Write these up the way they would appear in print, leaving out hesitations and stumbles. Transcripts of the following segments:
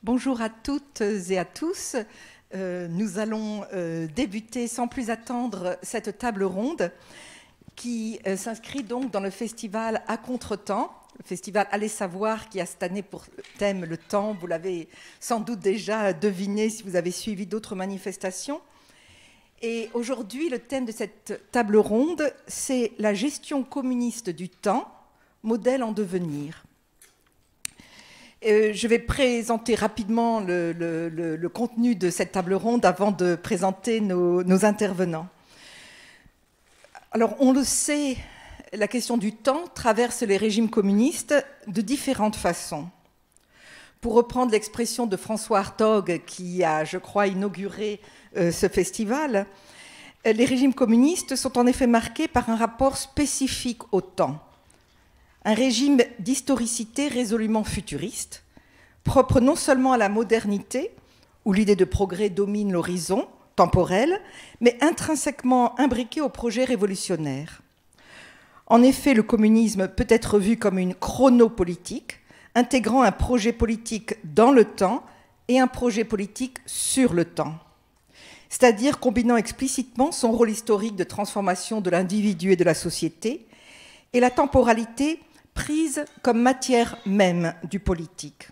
Bonjour à toutes et à tous. Nous allons débuter sans plus attendre cette table ronde qui s'inscrit donc dans le festival À Contretemps, le festival Allez Savoir qui a cette année pour thème le temps. Vous l'avez sans doute déjà deviné si vous avez suivi d'autres manifestations. Et aujourd'hui, le thème de cette table ronde, c'est la gestion communiste du temps, modèle en devenir. Je vais présenter rapidement le contenu de cette table ronde avant de présenter nos intervenants. Alors, on le sait, la question du temps traverse les régimes communistes de différentes façons. Pour reprendre l'expression de François Hartog, qui a, je crois, inauguré ce festival, les régimes communistes sont en effet marqués par un rapport spécifique au temps. Un régime d'historicité résolument futuriste, propre non seulement à la modernité, où l'idée de progrès domine l'horizon temporel, mais intrinsèquement imbriqué au projet révolutionnaire. En effet, le communisme peut être vu comme une chronopolitique, intégrant un projet politique dans le temps et un projet politique sur le temps, c'est-à-dire combinant explicitement son rôle historique de transformation de l'individu et de la société et la temporalité prise comme matière même du politique.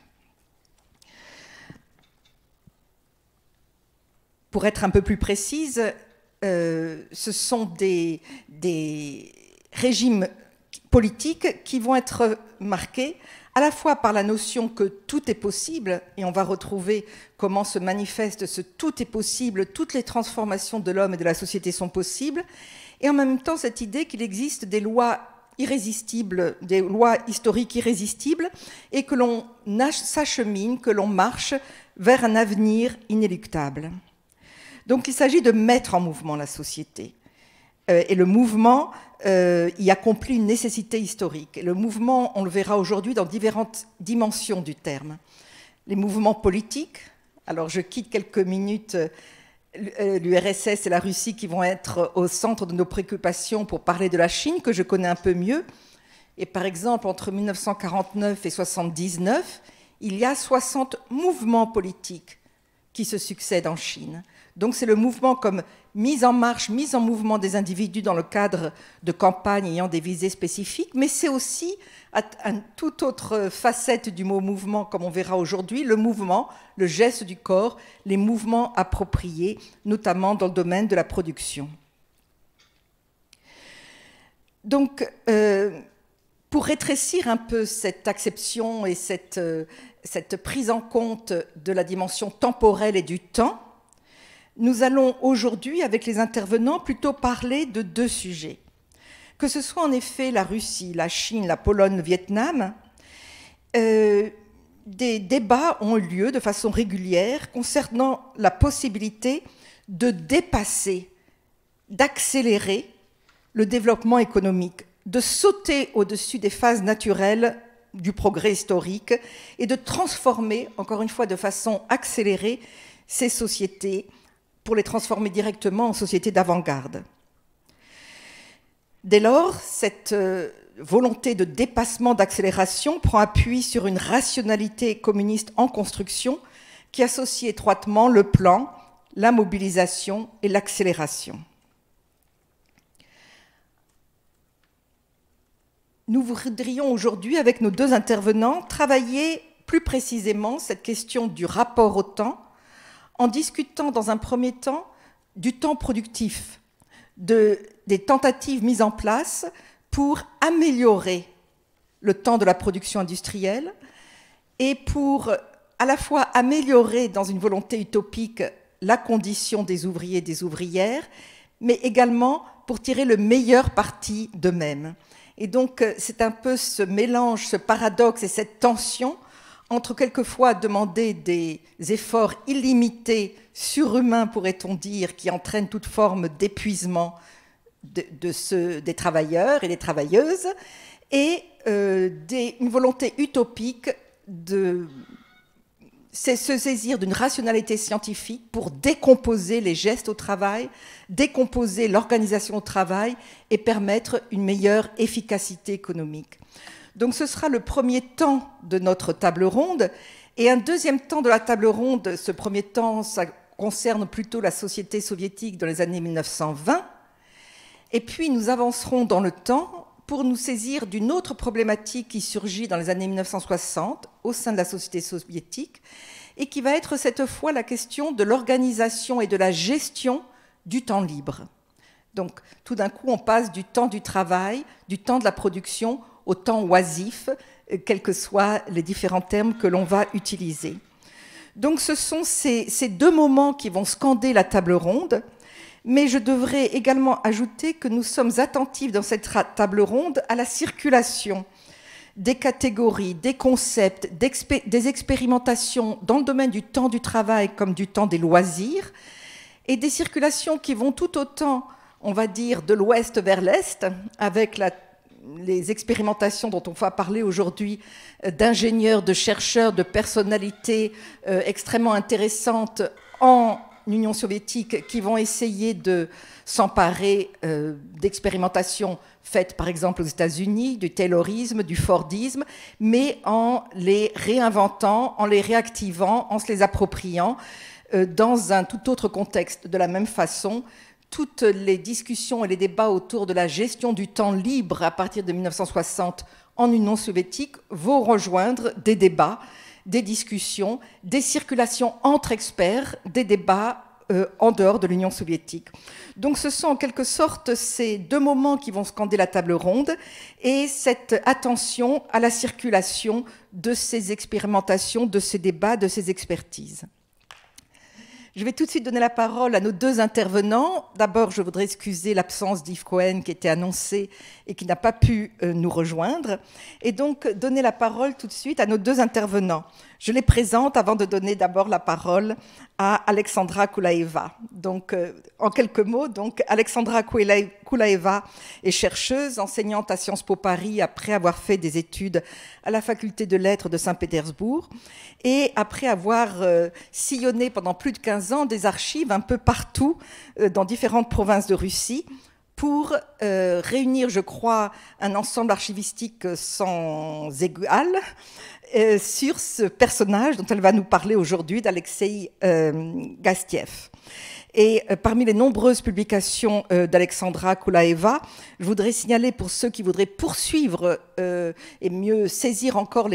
Pour être un peu plus précise, ce sont des régimes politiques qui vont être marqués à la fois par la notion que tout est possible, et on va retrouver comment se manifeste ce tout est possible, toutes les transformations de l'homme et de la société sont possibles, et en même temps cette idée qu'il existe des lois irrésistibles, des lois historiques irrésistibles, et que l'on s'achemine, que l'on marche vers un avenir inéluctable. Donc il s'agit de mettre en mouvement la société. Et le mouvement y accomplit une nécessité historique. Et le mouvement, on le verra aujourd'hui dans différentes dimensions du terme. Les mouvements politiques, alors je quitte quelques minutes l'URSS et la Russie qui vont être au centre de nos préoccupations pour parler de la Chine, que je connais un peu mieux. Et par exemple, entre 1949 et 1979, il y a 60 mouvements politiques qui se succèdent en Chine. Donc c'est le mouvement comme mise en marche, mise en mouvement des individus dans le cadre de campagnes ayant des visées spécifiques, mais c'est aussi une toute autre facette du mot mouvement, comme on verra aujourd'hui, le mouvement, le geste du corps, les mouvements appropriés, notamment dans le domaine de la production. Donc, pour rétrécir un peu cette acception et cette prise en compte de la dimension temporelle et du temps, nous allons aujourd'hui, avec les intervenants, plutôt parler de deux sujets. Que ce soit en effet la Russie, la Chine, la Pologne, le Vietnam, des débats ont eu lieu de façon régulière concernant la possibilité de dépasser, d'accélérer le développement économique, de sauter au-dessus des phases naturelles du progrès historique et de transformer, encore une fois de façon accélérée, ces sociétés pour les transformer directement en sociétés d'avant-garde. Dès lors, cette volonté de dépassement, d'accélération prend appui sur une rationalité communiste en construction qui associe étroitement le plan, la mobilisation et l'accélération. Nous voudrions aujourd'hui, avec nos deux intervenants, travailler plus précisément cette question du rapport au temps, en discutant dans un premier temps du temps productif, des tentatives mises en place pour améliorer le temps de la production industrielle et pour à la fois améliorer dans une volonté utopique la condition des ouvriers et des ouvrières, mais également pour tirer le meilleur parti d'eux-mêmes. Et donc c'est un peu ce mélange, ce paradoxe et cette tension entre quelquefois demander des efforts illimités, surhumains pourrait-on dire, qui entraînent toute forme d'épuisement des travailleurs et des travailleuses, et une volonté utopique de se saisir d'une rationalité scientifique pour décomposer les gestes au travail, décomposer l'organisation au travail et permettre une meilleure efficacité économique. Donc ce sera le premier temps de notre table ronde Et un deuxième temps de la table ronde, ce premier temps, ça concerne plutôt la société soviétique dans les années 1920. Et puis nous avancerons dans le temps pour nous saisir d'une autre problématique qui surgit dans les années 1960 au sein de la société soviétique et qui va être cette fois la question de l'organisation et de la gestion du temps libre. Donc tout d'un coup, on passe du temps du travail, du temps de la production au temps oisif, quels que soient les différents termes que l'on va utiliser. Donc ce sont ces deux moments qui vont scander la table ronde, mais je devrais également ajouter que nous sommes attentifs dans cette table ronde à la circulation des catégories, des concepts, des expérimentations dans le domaine du temps du travail comme du temps des loisirs, et des circulations qui vont tout autant, on va dire, de l'ouest vers l'est, avec les expérimentations dont on va parler aujourd'hui d'ingénieurs, de chercheurs, de personnalités extrêmement intéressantes en Union soviétique qui vont essayer de s'emparer d'expérimentations faites par exemple aux États-Unis, du taylorisme, du fordisme, mais en les réinventant, en les réactivant, en se les appropriant dans un tout autre contexte. De la même façon, toutes les discussions et les débats autour de la gestion du temps libre à partir de 1960 en Union soviétique vont rejoindre des débats, des discussions, des circulations entre experts, des débats en dehors de l'Union soviétique. Donc ce sont en quelque sorte ces deux moments qui vont scander la table ronde et cette attention à la circulation de ces expérimentations, de ces débats, de ces expertises. Je vais tout de suite donner la parole à nos deux intervenants. D'abord, je voudrais excuser l'absence d'Yves Cohen qui était annoncé et qui n'a pas pu nous rejoindre. Et donc, donner la parole tout de suite à nos deux intervenants. Je les présente avant de donner d'abord la parole à Alexandra Koulaeva. Donc, en quelques mots, donc, Alexandra Koulaeva est chercheuse, enseignante à Sciences Po Paris après avoir fait des études à la faculté de lettres de Saint-Pétersbourg et après avoir sillonné pendant plus de 15 ans des archives un peu partout dans différentes provinces de Russie pour réunir, je crois, un ensemble archivistique sans égal sur ce personnage dont elle va nous parler aujourd'hui, d'Alexeï Gastiev. Et parmi les nombreuses publications d'Alexandra Koulaeva, je voudrais signaler pour ceux qui voudraient poursuivre et mieux saisir encore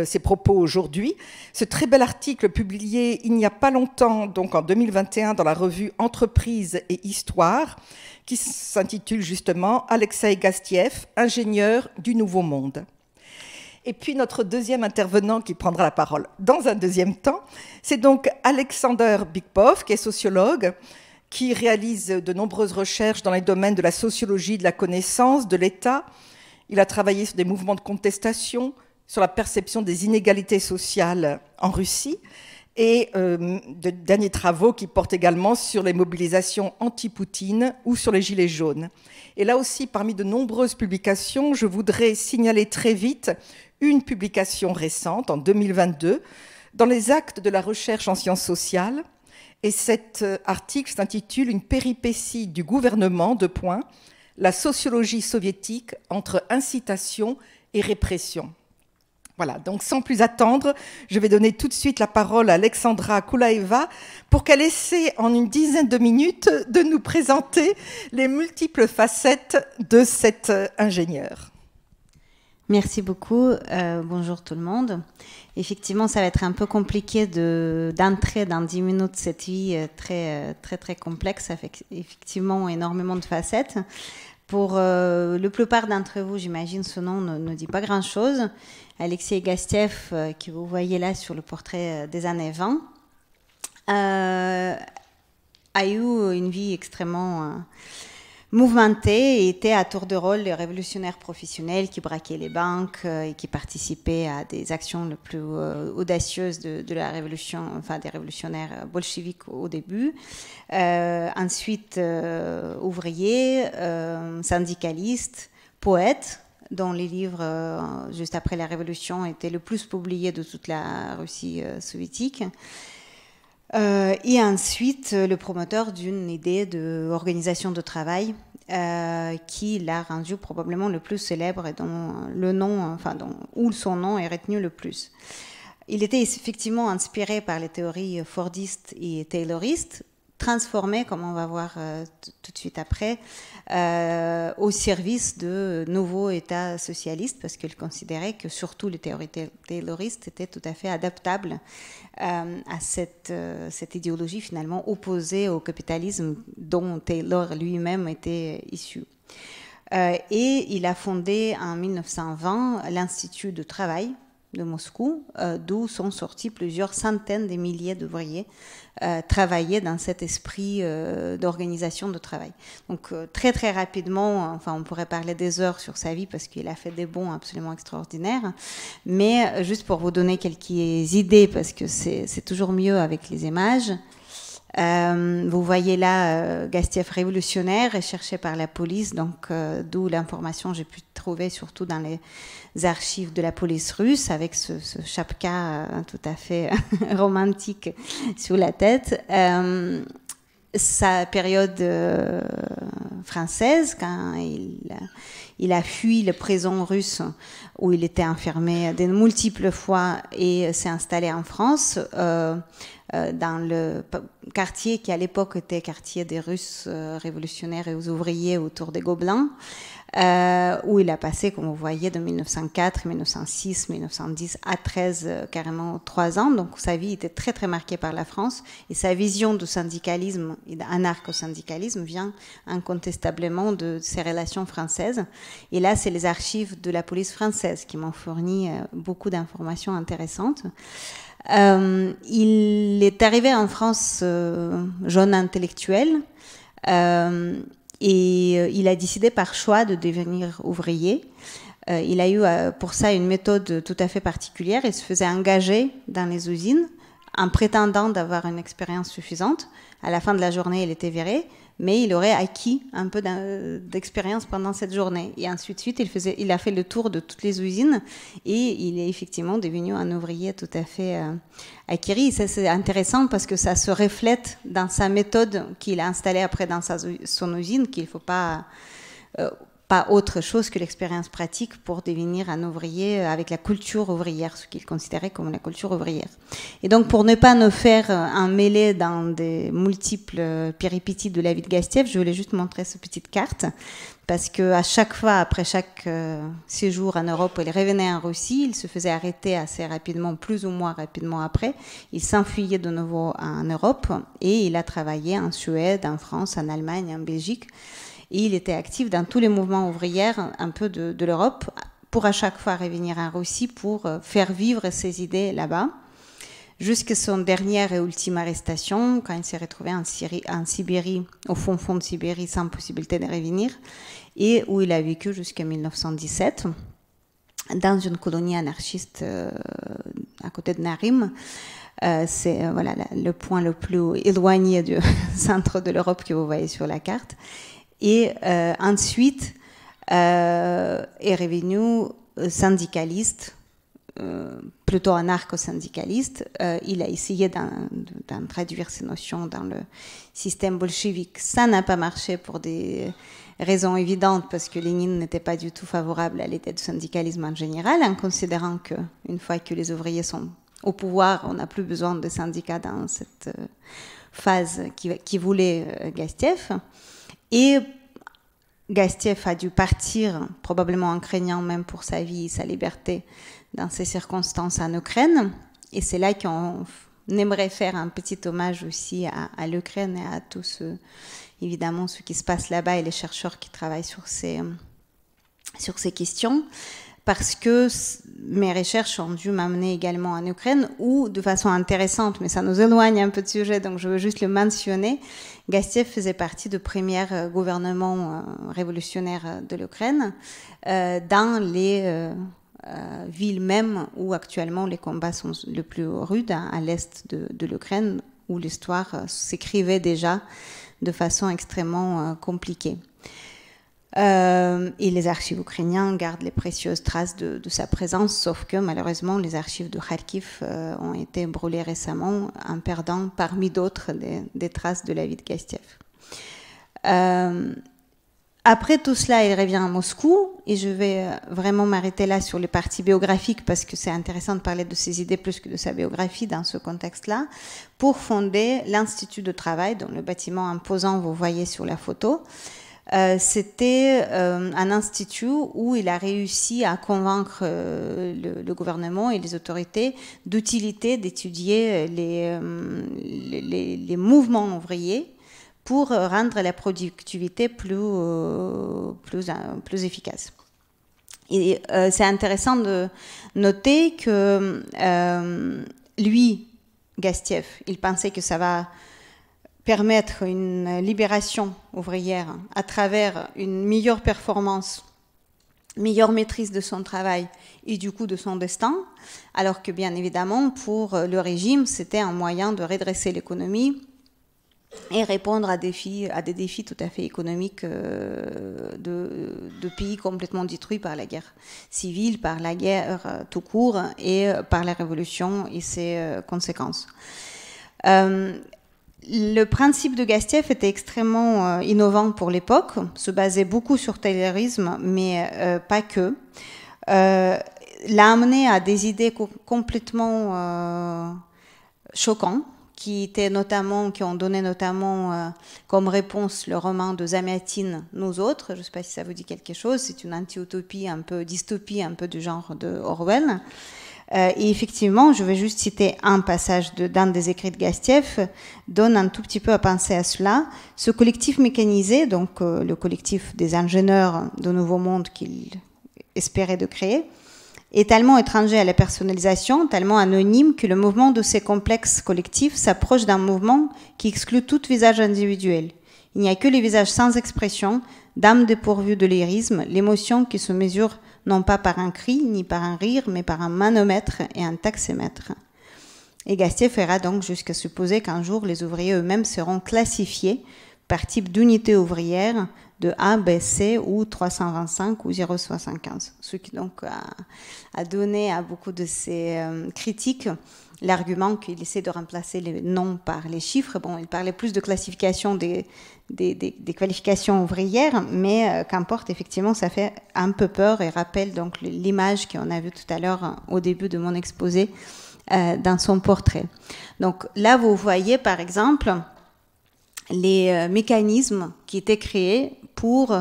ses propos aujourd'hui, ce très bel article publié il n'y a pas longtemps, donc en 2021, dans la revue Entreprise et Histoire, qui s'intitule justement « Alexeï Gastiev, ingénieur du Nouveau Monde ». Et puis notre deuxième intervenant qui prendra la parole dans un deuxième temps, c'est donc Alexander Bykov, qui est sociologue, qui réalise de nombreuses recherches dans les domaines de la sociologie, de la connaissance, de l'État. Il a travaillé sur des mouvements de contestation, sur la perception des inégalités sociales en Russie, et de derniers travaux qui portent également sur les mobilisations anti-Poutine ou sur les Gilets jaunes. Et là aussi, parmi de nombreuses publications, je voudrais signaler très vite une publication récente, en 2022, dans les actes de la recherche en sciences sociales. Et cet article s'intitule « Une péripétie du gouvernement, la sociologie soviétique entre incitation et répression ». Voilà, donc sans plus attendre, je vais donner tout de suite la parole à Alexandra Koulaeva pour qu'elle essaie en une dizaine de minutes de nous présenter les multiples facettes de cet ingénieur. Merci beaucoup. Bonjour tout le monde. Effectivement, ça va être un peu compliqué d'entrer dans 10 minutes cette vie très complexe, avec effectivement énormément de facettes. Pour la plupart d'entre vous, j'imagine, ce nom ne dit pas grand-chose. Alexeï Gastiev, que vous voyez là sur le portrait des années 20, a eu une vie extrêmement mouvementé et était à tour de rôle le révolutionnaire professionnel qui braquait les banques et qui participait à des actions les plus audacieuses de la révolution, enfin des révolutionnaires bolcheviques au début. Ensuite, ouvrier, syndicaliste, poète, dont les livres, juste après la Révolution, étaient le plus publiés de toute la Russie soviétique. Et ensuite, le promoteur d'une idée d'organisation de travail qui l'a rendu probablement le plus célèbre et dont le nom, où son nom est retenu le plus. il était effectivement inspiré par les théories fordistes et tayloristes, transformé, comme on va voir tout de suite après, au service de nouveaux États socialistes, parce qu'il considérait que surtout les théories tayloristes étaient tout à fait adaptables à cette idéologie finalement opposée au capitalisme dont Taylor lui-même était issu. Et il a fondé en 1920 l'Institut de travail de Moscou, d'où sont sortis plusieurs centaines de milliers d'ouvriers travailler dans cet esprit d'organisation de travail. Donc très très rapidement, enfin on pourrait parler des heures sur sa vie parce qu'il a fait des bonds absolument extraordinaires, mais juste pour vous donner quelques idées, parce que c'est toujours mieux avec les images. Vous voyez là Gastiev révolutionnaire recherché par la police, donc d'où l'information j'ai pu trouver surtout dans les archives de la police russe avec ce chapka tout à fait romantique sous la tête. Sa période française, quand il a fui la prison russe où il était enfermé de multiples fois et s'est installé en France, dans le quartier qui à l'époque était quartier des Russes révolutionnaires et aux ouvriers autour des Gobelins, où il a passé, comme vous voyez, de 1904, 1906, 1910 à 13, carrément 3 ans. Donc sa vie était très très marquée par la France et sa vision du syndicalisme et d'anarcho-syndicalisme vient incontestablement de ses relations françaises. Et là, c'est les archives de la police française qui m'ont fourni beaucoup d'informations intéressantes. Il est arrivé en France jeune intellectuel et il a décidé par choix de devenir ouvrier. Il a eu pour ça une méthode tout à fait particulière. Il se faisait engager dans les usines en prétendant d'avoir une expérience suffisante. À la fin de la journée, il était viré, mais il aurait acquis un peu d'expérience pendant cette journée. Et ensuite, il a fait le tour de toutes les usines et il est effectivement devenu un ouvrier tout à fait acquis. Ça, c'est intéressant parce que ça se reflète dans sa méthode qu'il a installée après dans son usine, qu'il ne faut pas autre chose que l'expérience pratique pour devenir un ouvrier avec la culture ouvrière, ce qu'il considérait comme la culture ouvrière. Et donc, pour ne pas nous faire un mêlé dans des multiples péripéties de la vie de Gastiev, je voulais juste montrer cette petite carte, parce qu'à chaque fois, après chaque séjour en Europe, il revenait en Russie, il se faisait arrêter assez rapidement, plus ou moins rapidement après, il s'enfuyait de nouveau en Europe, et il a travaillé en Suède, en France, en Allemagne, en Belgique. Et il était actif dans tous les mouvements ouvriers un peu de l'Europe pour à chaque fois revenir en Russie pour faire vivre ses idées là-bas. Jusqu'à son dernière et ultime arrestation, quand il s'est retrouvé en Sibérie, au fond de Sibérie, sans possibilité de revenir, et où il a vécu jusqu'en 1917, dans une colonie anarchiste à côté de Narim. C'est voilà, le point le plus éloigné du centre de l'Europe que vous voyez sur la carte. Et ensuite est revenu syndicaliste, plutôt anarcho-syndicaliste. Il a essayé d'introduire ces notions dans le système bolchevique. Ça n'a pas marché pour des raisons évidentes, parce que Lénine n'était pas du tout favorable à l'idée du syndicalisme en général, en considérant qu'une fois que les ouvriers sont au pouvoir, on n'a plus besoin de syndicats dans cette phase qui voulait Gastiev. Et Gastiev a dû partir, probablement en craignant même pour sa vie et sa liberté, dans ces circonstances en Ukraine. Et c'est là qu'on aimerait faire un petit hommage aussi à l'Ukraine et à tout évidemment, ce qui se passe là-bas et les chercheurs qui travaillent sur ces questions. Parce que mes recherches ont dû m'amener également en Ukraine, où, de façon intéressante, mais ça nous éloigne un peu de sujet, donc je veux juste le mentionner, Gastiev faisait partie du premier gouvernement révolutionnaire de l'Ukraine, dans les villes mêmes où actuellement les combats sont les plus rudes, à l'est de l'Ukraine, où l'histoire s'écrivait déjà de façon extrêmement compliquée. Et les archives ukrainiens gardent les précieuses traces de sa présence, sauf que malheureusement les archives de Kharkiv ont été brûlées récemment, en perdant parmi d'autres des traces de la vie de Gastiev. Après tout cela, il revient à Moscou, et je vais vraiment m'arrêter là sur les parties biographiques parce que c'est intéressant de parler de ses idées plus que de sa biographie dans ce contexte-là, pour fonder l'Institut de travail, dont le bâtiment imposant vous voyez sur la photo. C'était un institut où il a réussi à convaincre le gouvernement et les autorités d'étudier les mouvements ouvriers pour rendre la productivité plus efficace. Et c'est intéressant de noter que lui, Gastiev, il pensait que ça va permettre une libération ouvrière à travers une meilleure performance, meilleure maîtrise de son travail et du coup de son destin, alors que bien évidemment pour le régime, c'était un moyen de redresser l'économie et répondre à des défis tout à fait économiques de pays complètement détruits par la guerre civile, par la guerre tout court et par la révolution et ses conséquences. Le principe de Gastiev était extrêmement innovant pour l'époque, se basait beaucoup sur Taylorisme, mais pas que. L'a amené à des idées complètement choquantes, qui ont donné notamment comme réponse le roman de Zamiatine, Nous autres. Je ne sais pas si ça vous dit quelque chose. C'est une anti-utopie, un peu dystopie, un peu du genre de Orwell. Et effectivement, je vais juste citer un passage d'un des écrits de Gastiev, donne un tout petit peu à penser à cela. Ce collectif mécanisé, donc le collectif des ingénieurs de Nouveau Monde qu'il espérait de créer, est tellement étranger à la personnalisation, tellement anonyme, que le mouvement de ces complexes collectifs s'approche d'un mouvement qui exclut tout visage individuel. Il n'y a que les visages sans expression, d'âme dépourvue de lyrisme, l'émotion qui se mesure non pas par un cri, ni par un rire, mais par un manomètre et un taxémètre. Et Gastiev ira donc jusqu'à supposer qu'un jour, les ouvriers eux-mêmes seront classifiés par type d'unité ouvrière de A, B, C ou 325 ou 075. Ce qui donc a donné à beaucoup de ces critiques l'argument qu'il essaie de remplacer les noms par les chiffres. Bon, il parlait plus de classification des qualifications ouvrières, mais qu'importe, effectivement, ça fait un peu peur et rappelle donc l'image qu'on a vue tout à l'heure au début de mon exposé dans son portrait. Donc là, vous voyez par exemple les mécanismes qui étaient créés pour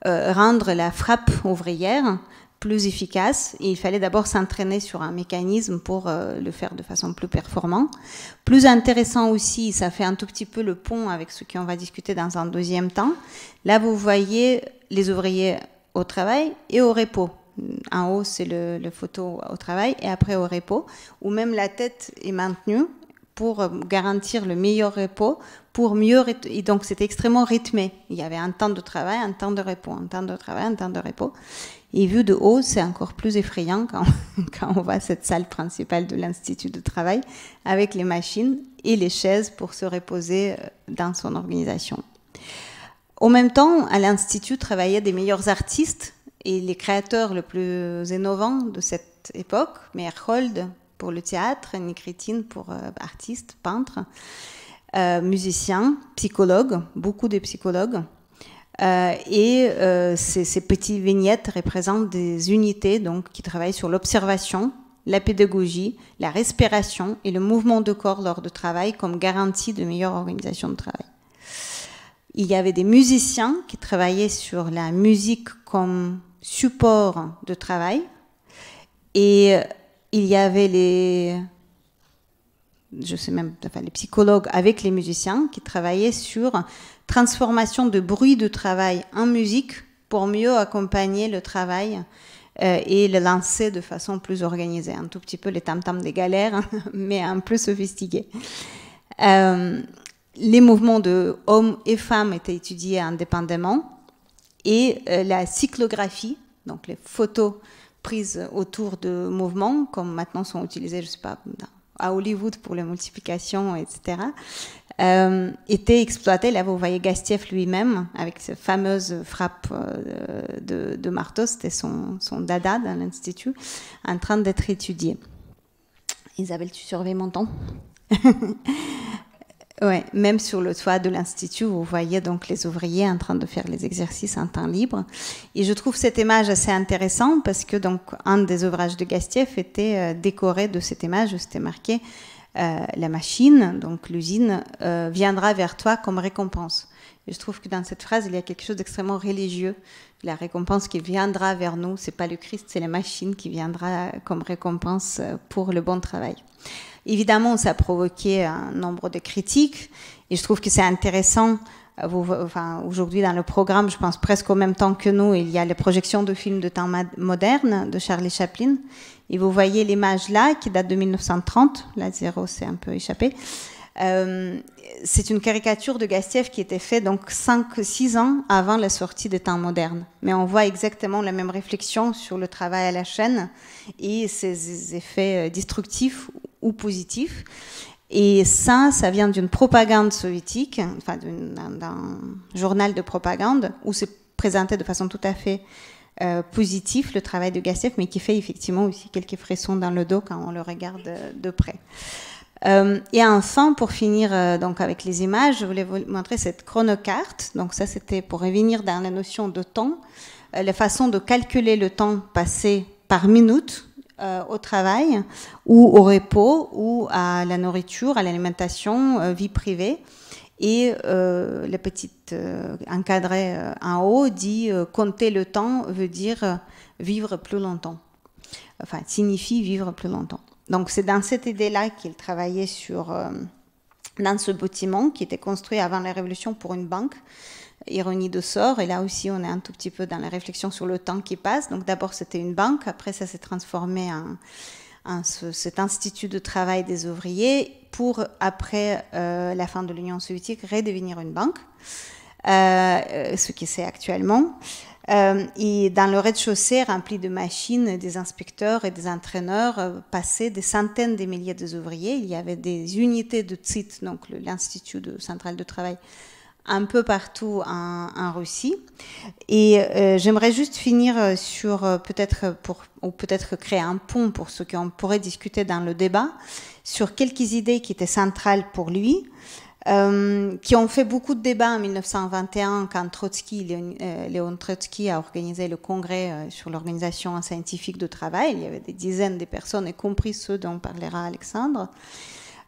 rendre la frappe ouvrière plus efficace, et il fallait d'abord s'entraîner sur un mécanisme pour le faire de façon plus performante. Plus intéressant aussi, ça fait un tout petit peu le pont avec ce qu'on va discuter dans un deuxième temps. Là, vous voyez les ouvriers au travail et au repos. En haut, c'est le photo au travail, et après au repos, où même la tête est maintenue pour garantir le meilleur repos, et donc c'était extrêmement rythmé. Il y avait un temps de travail, un temps de repos, un temps de travail, un temps de repos. Et vu de haut, c'est encore plus effrayant quand on voit cette salle principale de l'Institut de travail avec les machines et les chaises pour se reposer dans son organisation. En même temps, à l'Institut travaillaient des meilleurs artistes et les créateurs les plus innovants de cette époque, Meyerhold pour le théâtre, Nikitin pour artistes, peintres, musiciens, psychologues, beaucoup de psychologues. Ces petites vignettes représentent des unités donc, qui travaillent sur l'observation, la pédagogie, la respiration et le mouvement de corps lors du travail comme garantie de meilleure organisation de travail. Il y avait des musiciens qui travaillaient sur la musique comme support de travail, et il y avait les psychologues avec les musiciens qui travaillaient sur transformation de bruit de travail en musique pour mieux accompagner le travail et le lancer de façon plus organisée. Un tout petit peu les tam-tams des galères, mais un peu sophistiqués. Les mouvements de hommes et femmes étaient étudiés indépendamment, et la cyclographie, donc les photos prises autour de mouvements, comme maintenant sont utilisées, je ne sais pas, à Hollywood pour la multiplication, etc., était exploité. Là, vous voyez Gastiev lui-même avec cette fameuse frappe de marteau, c'était son dada dans l'Institut, en train d'être étudié. Isabelle, tu surveilles mon temps. Ouais, même sur le toit de l'Institut, vous voyez donc les ouvriers en train de faire les exercices en temps libre. Et je trouve cette image assez intéressante parce que donc un des ouvrages de Gastieff était décoré de cette image où c'était marqué la machine, donc l'usine, viendra vers toi comme récompense. Et je trouve que dans cette phrase, il y a quelque chose d'extrêmement religieux. La récompense qui viendra vers nous, c'est pas le Christ, c'est la machine qui viendra comme récompense pour le bon travail. Évidemment, ça a provoqué un nombre de critiques et je trouve que c'est intéressant. Enfin, aujourd'hui, dans le programme, je pense presque au même temps que nous, il y a les projections de films de temps moderne de Charlie Chaplin. Et vous voyez l'image là, qui date de 1930. La zéro s'est un peu échappé. C'est une caricature de Gastieff qui était faite donc 5-6 ans avant la sortie des temps modernes. Mais on voit exactement la même réflexion sur le travail à la chaîne et ses effets destructifs ou positifs. Et ça vient d'une propagande soviétique, enfin d'un journal de propagande où c'est présenté de façon tout à fait positive le travail de Gastieff, mais qui fait effectivement aussi quelques frissons dans le dos quand on le regarde de près. Et enfin, pour finir donc avec les images, je voulais vous montrer cette chronocarte. Donc ça, c'était pour revenir dans la notion de temps, la façon de calculer le temps passé par minute au travail ou au repos ou à la nourriture, à l'alimentation, vie privée. Et la petite encadrée en haut dit compter le temps veut dire vivre plus longtemps. Enfin, signifie vivre plus longtemps. Donc c'est dans cette idée-là qu'il travaillait dans ce bâtiment qui était construit avant la Révolution pour une banque. Ironie de sort, et là aussi on est un tout petit peu dans la réflexion sur le temps qui passe. Donc d'abord c'était une banque, après ça s'est transformé en cet institut de travail des ouvriers pour, après la fin de l'Union soviétique, redevenir une banque, ce qui c'est actuellement. Et dans le rez-de-chaussée rempli de machines, des inspecteurs et des entraîneurs passaient des centaines de milliers d'ouvriers. Il y avait des unités de TSIT, donc l'Institut central de travail, un peu partout en Russie. Et j'aimerais juste finir sur peut-être créer un pont pour ce qu'on pourrait discuter dans le débat, sur quelques idées qui étaient centrales pour lui, qui ont fait beaucoup de débats en 1921 quand Léon Trotsky a organisé le congrès sur l'organisation scientifique de travail. Il y avait des dizaines de personnes, y compris ceux dont parlera Alexandre.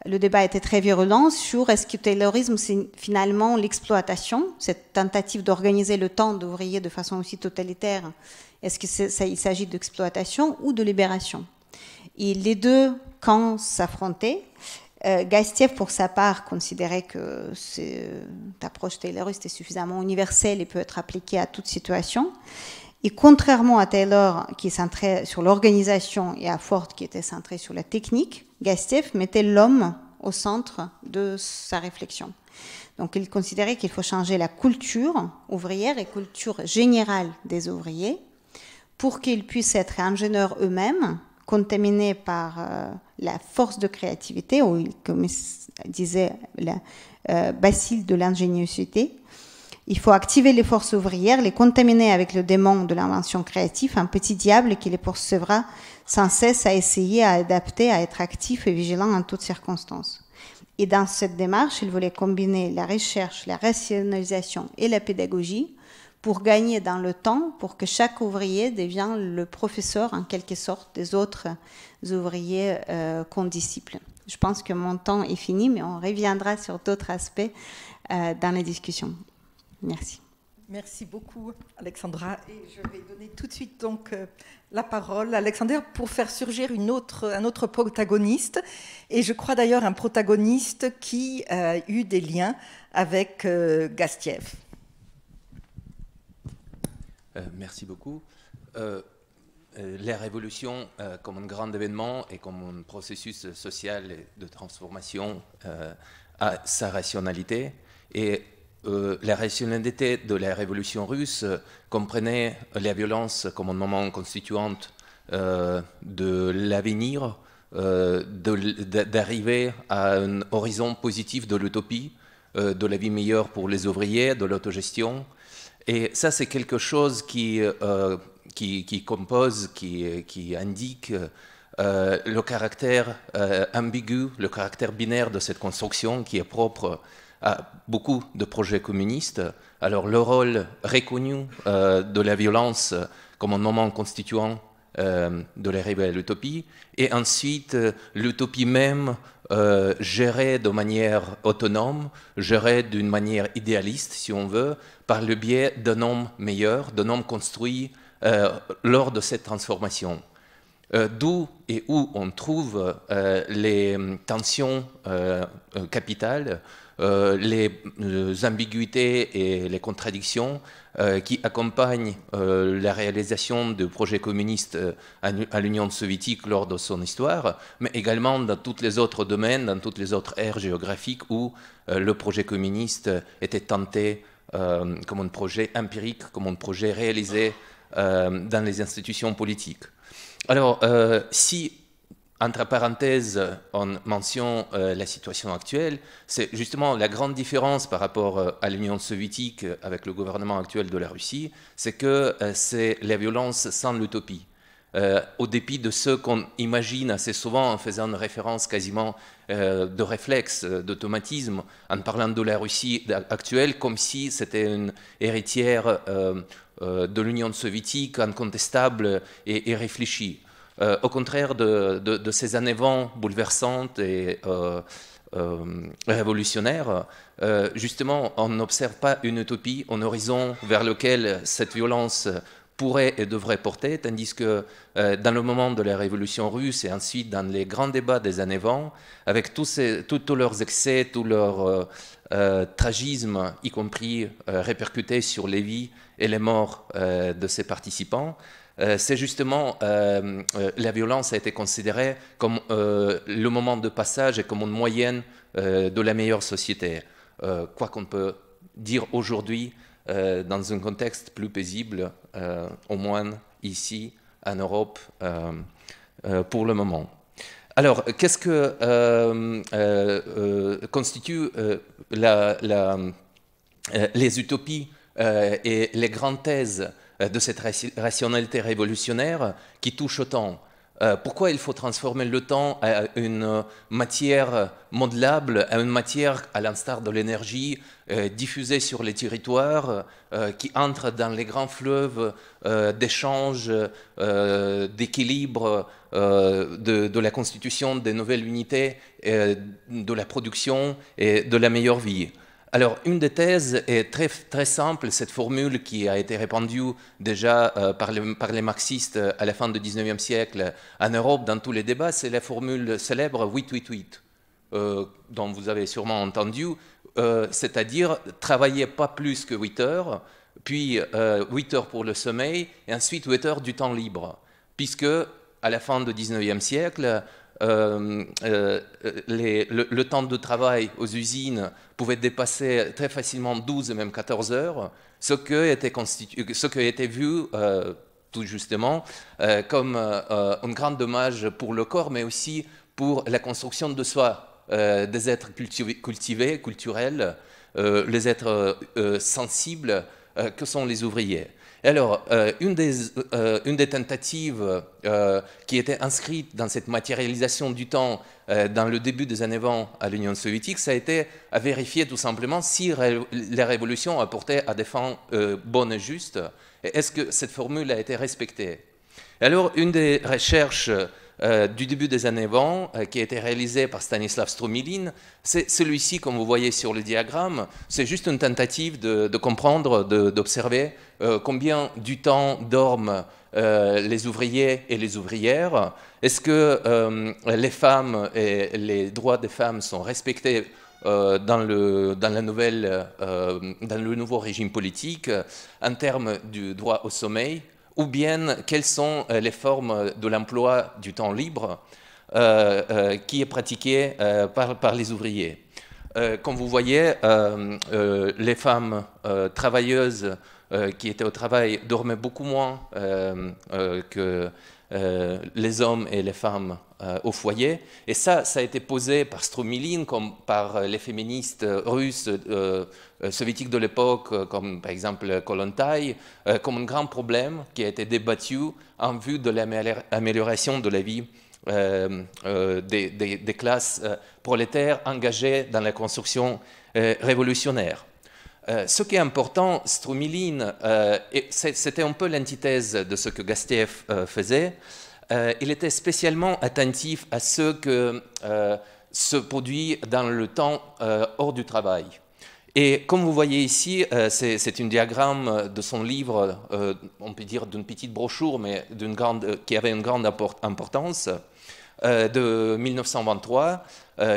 Le débat était très virulent sur est-ce que le taylorisme, c'est finalement l'exploitation, cette tentative d'organiser le temps d'ouvriers de façon aussi totalitaire. Est-ce qu'il s'agit d'exploitation ou de libération? Et les deux camps s'affrontaient. Gastieff, pour sa part, considérait que cette approche tayloriste est suffisamment universelle et peut être appliquée à toute situation. Et contrairement à Taylor, qui est centré sur l'organisation, et à Ford, qui était centré sur la technique, Gastieff mettait l'homme au centre de sa réflexion. Donc il considérait qu'il faut changer la culture ouvrière et culture générale des ouvriers pour qu'ils puissent être ingénieurs eux-mêmes, contaminés par la force de créativité, ou comme disait la bacille de l'ingéniosité. Il faut activer les forces ouvrières, les contaminer avec le démon de l'invention créative, un petit diable qui les poursuivra sans cesse à essayer, à adapter, à être actif et vigilant en toutes circonstances. Et dans cette démarche, il voulait combiner la recherche, la rationalisation et la pédagogie pour gagner dans le temps, pour que chaque ouvrier devienne le professeur, en quelque sorte, des autres ouvriers qu'on disciple. Je pense que mon temps est fini, mais on reviendra sur d'autres aspects dans la discussion. Merci. Merci beaucoup, Alexandra. Et je vais donner tout de suite donc la parole à Alexander pour faire surgir un autre protagoniste. Et je crois d'ailleurs un protagoniste qui a eu des liens avec Gastieff. Merci beaucoup. La révolution, comme un grand événement et comme un processus social de transformation, a sa rationalité. Et la rationalité de la révolution russe comprenait la violence comme un moment constituant de l'avenir, d'arriver à un horizon positif de l'utopie, de la vie meilleure pour les ouvriers, de l'autogestion. Et ça, c'est quelque chose qui compose, qui indique le caractère ambigu, le caractère binaire de cette construction qui est propre à beaucoup de projets communistes. Alors le rôle reconnu de la violence comme un moment constituant de l'arrivée à l'utopie, et ensuite l'utopie même gérée de manière autonome, gérée d'une manière idéaliste, si on veut, par le biais d'un homme meilleur, d'un homme construit lors de cette transformation. D'où et où on trouve les tensions capitales, les ambiguïtés et les contradictions qui accompagnent la réalisation de projets communistes à l'Union soviétique lors de son histoire, mais également dans tous les autres domaines, dans toutes les autres aires géographiques où le projet communiste était tenté comme un projet empirique, comme un projet réalisé dans les institutions politiques. Alors, si, entre parenthèses, on mentionne la situation actuelle, c'est justement la grande différence par rapport à l'Union soviétique avec le gouvernement actuel de la Russie, c'est que c'est la violence sans l'utopie. Au dépit de ce qu'on imagine assez souvent en faisant une référence quasiment de réflexe, d'automatisme, en parlant de la Russie actuelle comme si c'était une héritière de l'Union soviétique incontestable et réfléchie. Au contraire de ces années 20 bouleversantes et révolutionnaires, justement, on n'observe pas une utopie, un horizon vers lequel cette violence pourrait et devrait porter, tandis que dans le moment de la révolution russe et ensuite dans les grands débats des années 20, avec tous leurs excès, tous leurs tragismes, y compris répercutés sur les vies et les morts de ses participants, c'est justement la violence a été considérée comme le moment de passage et comme une moyenne de la meilleure société. Quoi qu'on peut dire aujourd'hui dans un contexte plus paisible, au moins ici en Europe pour le moment. Alors, qu'est-ce que constitue les utopies et les grandes thèses de cette rationalité révolutionnaire qui touche au temps? Pourquoi il faut transformer le temps à une matière modelable, à une matière, à l'instar de l'énergie, diffusée sur les territoires, qui entre dans les grands fleuves d'échange, d'équilibre, de la constitution des nouvelles unités, de la production et de la meilleure vie? Alors, une des thèses est très, très simple, cette formule qui a été répandue déjà par les marxistes à la fin du 19e siècle en Europe dans tous les débats, c'est la formule célèbre 8-8-8, dont vous avez sûrement entendu, c'est-à-dire travailler pas plus que 8 heures, puis 8 heures pour le sommeil, et ensuite 8 heures du temps libre, puisque à la fin du 19e siècle, le temps de travail aux usines pouvait dépasser très facilement 12 et même 14 heures, ce qui était vu tout justement comme un grand dommage pour le corps, mais aussi pour la construction de soi, des êtres cultivés, culturels, les êtres sensibles que sont les ouvriers. Alors, une des tentatives qui était inscrite dans cette matérialisation du temps dans le début des années 20 à l'Union soviétique, ça a été à vérifier tout simplement si la révolution apportait à des fins bonnes et justes, et est-ce que cette formule a été respectée. Alors, une des recherches du début des années 20, qui a été réalisé par Stanislav Stromilin, c'est celui-ci, comme vous voyez sur le diagramme, c'est juste une tentative de comprendre, d'observer combien du temps dorment les ouvriers et les ouvrières. Est-ce que les femmes et les droits des femmes sont respectés dans le nouveau régime politique en termes du droit au sommeil, ou bien quelles sont les formes de l'emploi du temps libre qui est pratiqué par les ouvriers. Comme vous voyez, les femmes travailleuses qui étaient au travail dormaient beaucoup moins que les hommes et les femmes au foyer. Et ça a été posé par Stromilin, comme par les féministes russes soviétiques de l'époque, comme par exemple Kollontai, comme un grand problème qui a été débattu en vue de l'amélioration de la vie des classes prolétaires engagées dans la construction révolutionnaire. Ce qui est important, Strumiline, c'était un peu l'antithèse de ce que Gastiev faisait. Il était spécialement attentif à ce que se produit dans le temps hors du travail. Et comme vous voyez ici, c'est un diagramme de son livre, on peut dire d'une petite brochure, mais qui avait une grande importance, de 1923,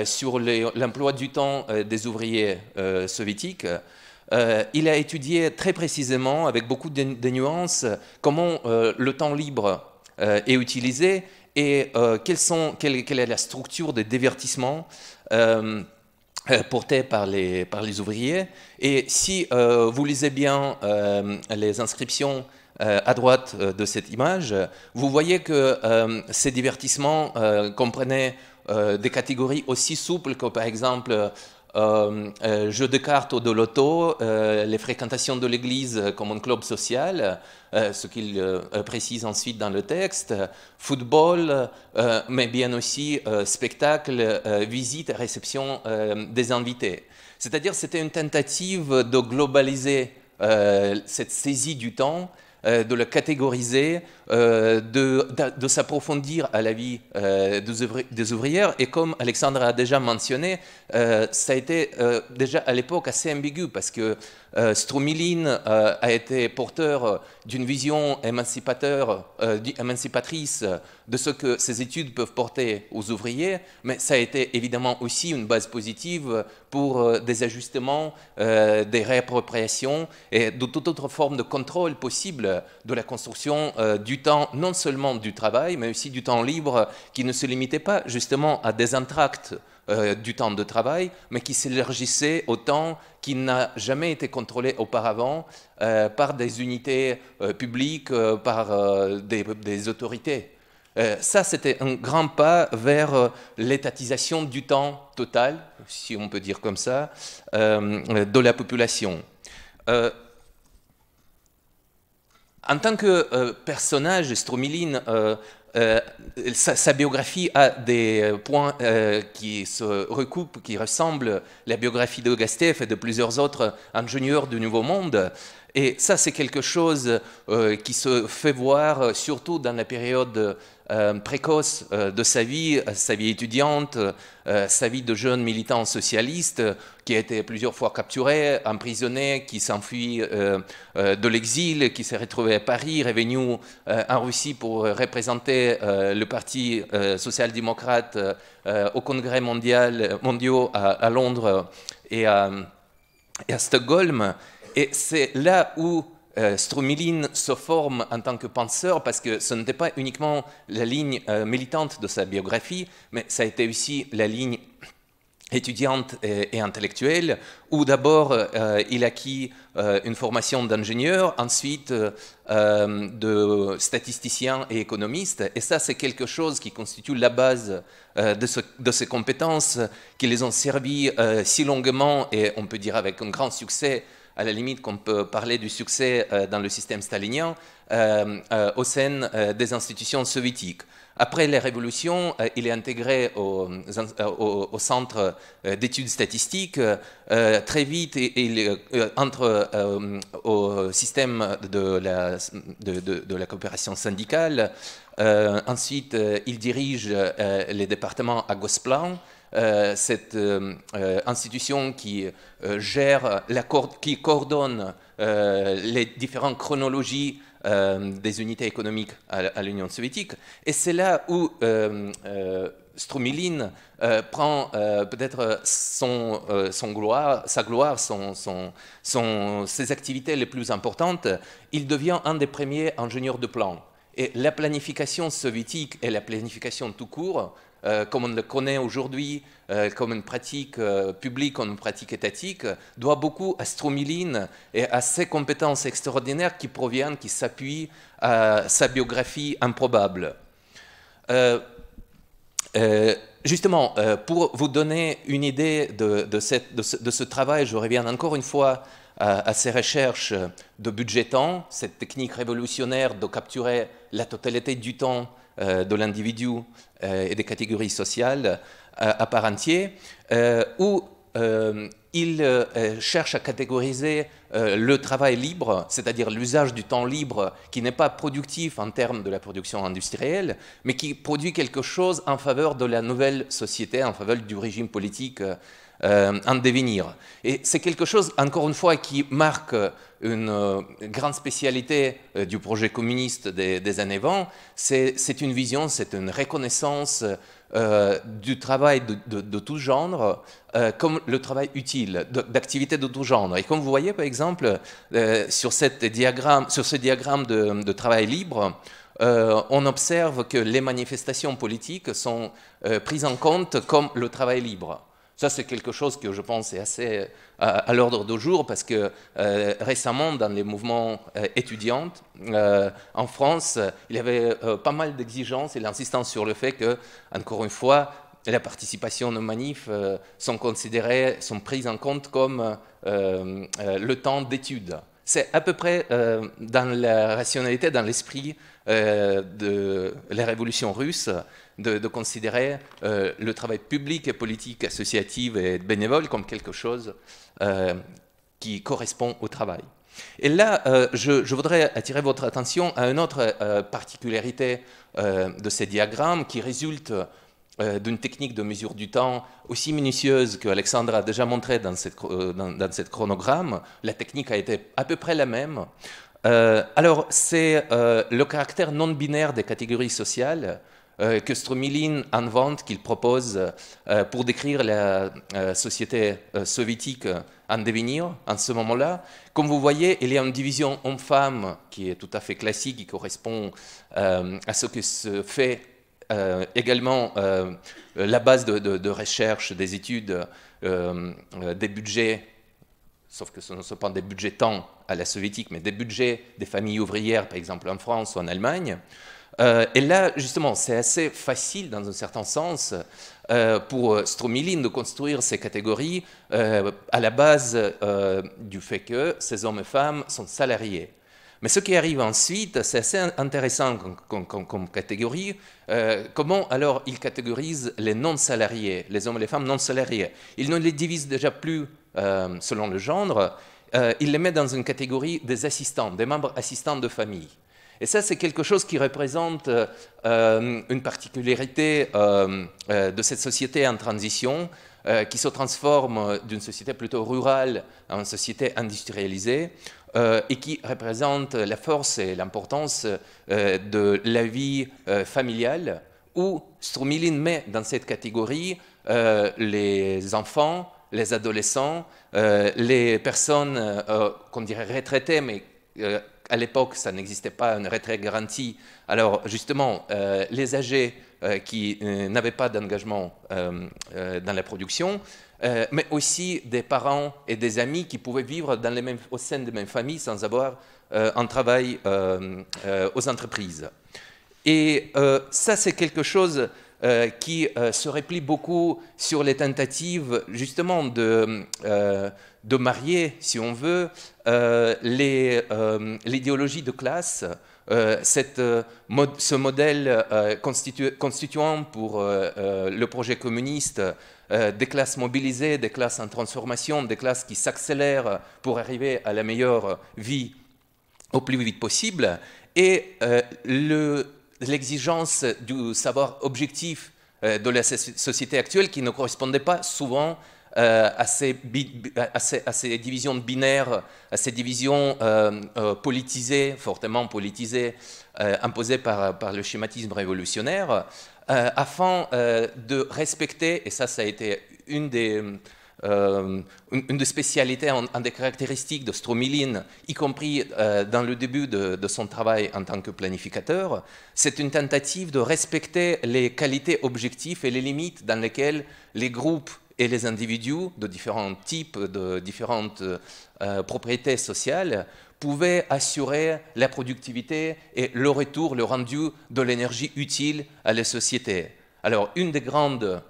sur l'emploi du temps des ouvriers soviétiques. Il a étudié très précisément, avec beaucoup de nuances, comment le temps libre est utilisé et quelle est la structure de divertissement portée par les ouvriers. Et si vous lisez bien les inscriptions à droite de cette image, vous voyez que ces divertissements comprenaient des catégories aussi souples que, par exemple, jeux de cartes ou de loto, les fréquentations de l'église comme un club social, ce qu'il précise ensuite dans le texte, football, mais bien aussi spectacle, visite et réception des invités. C'est-à-dire c'était une tentative de globaliser cette saisie du temps, de le catégoriser, de s'approfondir à la vie des ouvrières. Et comme Alexandre a déjà mentionné, ça a été déjà à l'époque assez ambigu parce que Strumiline a été porteur d'une vision émancipatrice de ce que ces études peuvent porter aux ouvriers, mais ça a été évidemment aussi une base positive pour des ajustements, des réappropriations et de toute autre forme de contrôle possible de la construction du temps, non seulement du travail, mais aussi du temps libre, qui ne se limitait pas justement à des entr'actes du temps de travail, mais qui s'élargissait au temps qui n'a jamais été contrôlé auparavant par des unités publiques, par des autorités. Ça, c'était un grand pas vers l'étatisation du temps total, si on peut dire comme ça, de la population. En tant que personnage, Strumiline, sa biographie a des points qui se recoupent, qui ressemblent à la biographie de Gastiev et de plusieurs autres ingénieurs du Nouveau Monde. Et ça, c'est quelque chose qui se fait voir surtout dans la période précoce de sa vie étudiante, sa vie de jeune militant socialiste, qui a été plusieurs fois capturé, emprisonné, qui s'enfuit de l'exil, qui s'est retrouvé à Paris, revenu en Russie pour représenter le parti social-démocrate au congrès mondiaux à Londres et à Stockholm. Et c'est là où Strumiline se forme en tant que penseur, parce que ce n'était pas uniquement la ligne militante de sa biographie, mais ça a été aussi la ligne étudiante et intellectuelle, où d'abord il acquit une formation d'ingénieur, ensuite de statisticien et économiste, et ça c'est quelque chose qui constitue la base de ces compétences qui les ont servis si longuement, et on peut dire avec un grand succès, à la limite qu'on peut parler du succès dans le système stalinien, au sein des institutions soviétiques. Après la Révolution, il est intégré au Centre d'études statistiques. Très vite, il entre au système de la coopération syndicale. Ensuite, il dirige les départements à Gosplan, cette institution qui gère, qui coordonne les différentes chronologies des unités économiques à l'Union soviétique. Et c'est là où Strumiline prend peut-être sa gloire, ses activités les plus importantes. Il devient un des premiers ingénieurs de plan. Et la planification soviétique et la planification tout court, comme on le connaît aujourd'hui, comme une pratique publique, comme une pratique étatique, doit beaucoup à Strumiline et à ses compétences extraordinaires qui proviennent, qui s'appuient à sa biographie improbable. Justement, pour vous donner une idée de ce travail, je reviens encore une fois à ces recherches de budget-temps, cette technique révolutionnaire de capturer la totalité du temps de l'individu et des catégories sociales à part entière, où il cherche à catégoriser le travail libre, c'est-à-dire l'usage du temps libre qui n'est pas productif en termes de la production industrielle, mais qui produit quelque chose en faveur de la nouvelle société, en faveur du régime politique en devenir. Et c'est quelque chose, encore une fois, qui marque une grande spécialité du projet communiste des années 20. C'est une vision, c'est une reconnaissance du travail de tout genre comme le travail utile, d'activités de tout genre. Et comme vous voyez, par exemple, sur ce diagramme de travail libre, on observe que les manifestations politiques sont prises en compte comme le travail libre. Ça, c'est quelque chose que je pense est assez à l'ordre du jour parce que récemment, dans les mouvements étudiants en France, il y avait pas mal d'exigences et l'insistance sur le fait que, encore une fois, la participation aux manifs sont prises en compte comme le temps d'étude. C'est à peu près dans la rationalité, dans l'esprit de la révolution russe, de considérer le travail public et politique, associatif et bénévole comme quelque chose qui correspond au travail. Et là, je voudrais attirer votre attention à une autre particularité de ces diagrammes qui résulte d'une technique de mesure du temps aussi minutieuse que Alexandre a déjà montré dans cette chronogramme. La technique a été à peu près la même. Alors, c'est le caractère non binaire des catégories sociales que Stromilin invente, qu'il propose pour décrire la société soviétique en devenir, en ce moment-là. Comme vous voyez, il y a une division homme-femme qui est tout à fait classique, qui correspond à ce que se fait également la base de recherche, des études, des budgets, sauf que ce ne sont pas des budgets temps à la soviétique, mais des budgets des familles ouvrières, par exemple en France ou en Allemagne. Et là, justement, c'est assez facile, dans un certain sens, pour Stromilin de construire ces catégories à la base du fait que ces hommes et femmes sont salariés. Mais ce qui arrive ensuite, c'est assez intéressant comme catégorie. Comment alors il catégorise les non-salariés, les hommes et les femmes non-salariés? Il ne les divise déjà plus selon le genre, il les met dans une catégorie des assistants, des membres assistants de famille. Et ça, c'est quelque chose qui représente une particularité de cette société en transition, qui se transforme d'une société plutôt rurale à une société industrialisée, et qui représente la force et l'importance de la vie familiale, où Stromilin met dans cette catégorie les enfants, les adolescents, les personnes qu'on dirait retraitées, mais à l'époque, ça n'existait pas une retraite garantie. Alors, justement, les âgés qui n'avaient pas d'engagement dans la production, mais aussi des parents et des amis qui pouvaient vivre au sein des mêmes familles sans avoir un travail aux entreprises. Et ça, c'est quelque chose qui se replie beaucoup sur les tentatives, justement, de marier, si on veut, l'idéologie de classe, ce modèle constituant pour le projet communiste des classes mobilisées, des classes en transformation, des classes qui s'accélèrent pour arriver à la meilleure vie au plus vite possible, et l'exigence du savoir objectif de la société actuelle qui ne correspondait pas souvent à ces divisions binaires, à ces divisions politisées, fortement politisées, imposées par le schématisme révolutionnaire, afin de respecter, et ça a été une des spécialités, une des caractéristiques de Stromilin, y compris dans le début de son travail en tant que planificateur, c'est une tentative de respecter les qualités objectives et les limites dans lesquelles les groupes et les individus de différents types, de différentes propriétés sociales pouvaient assurer la productivité et le retour, le rendu de l'énergie utile à la société. Alors, une des grandes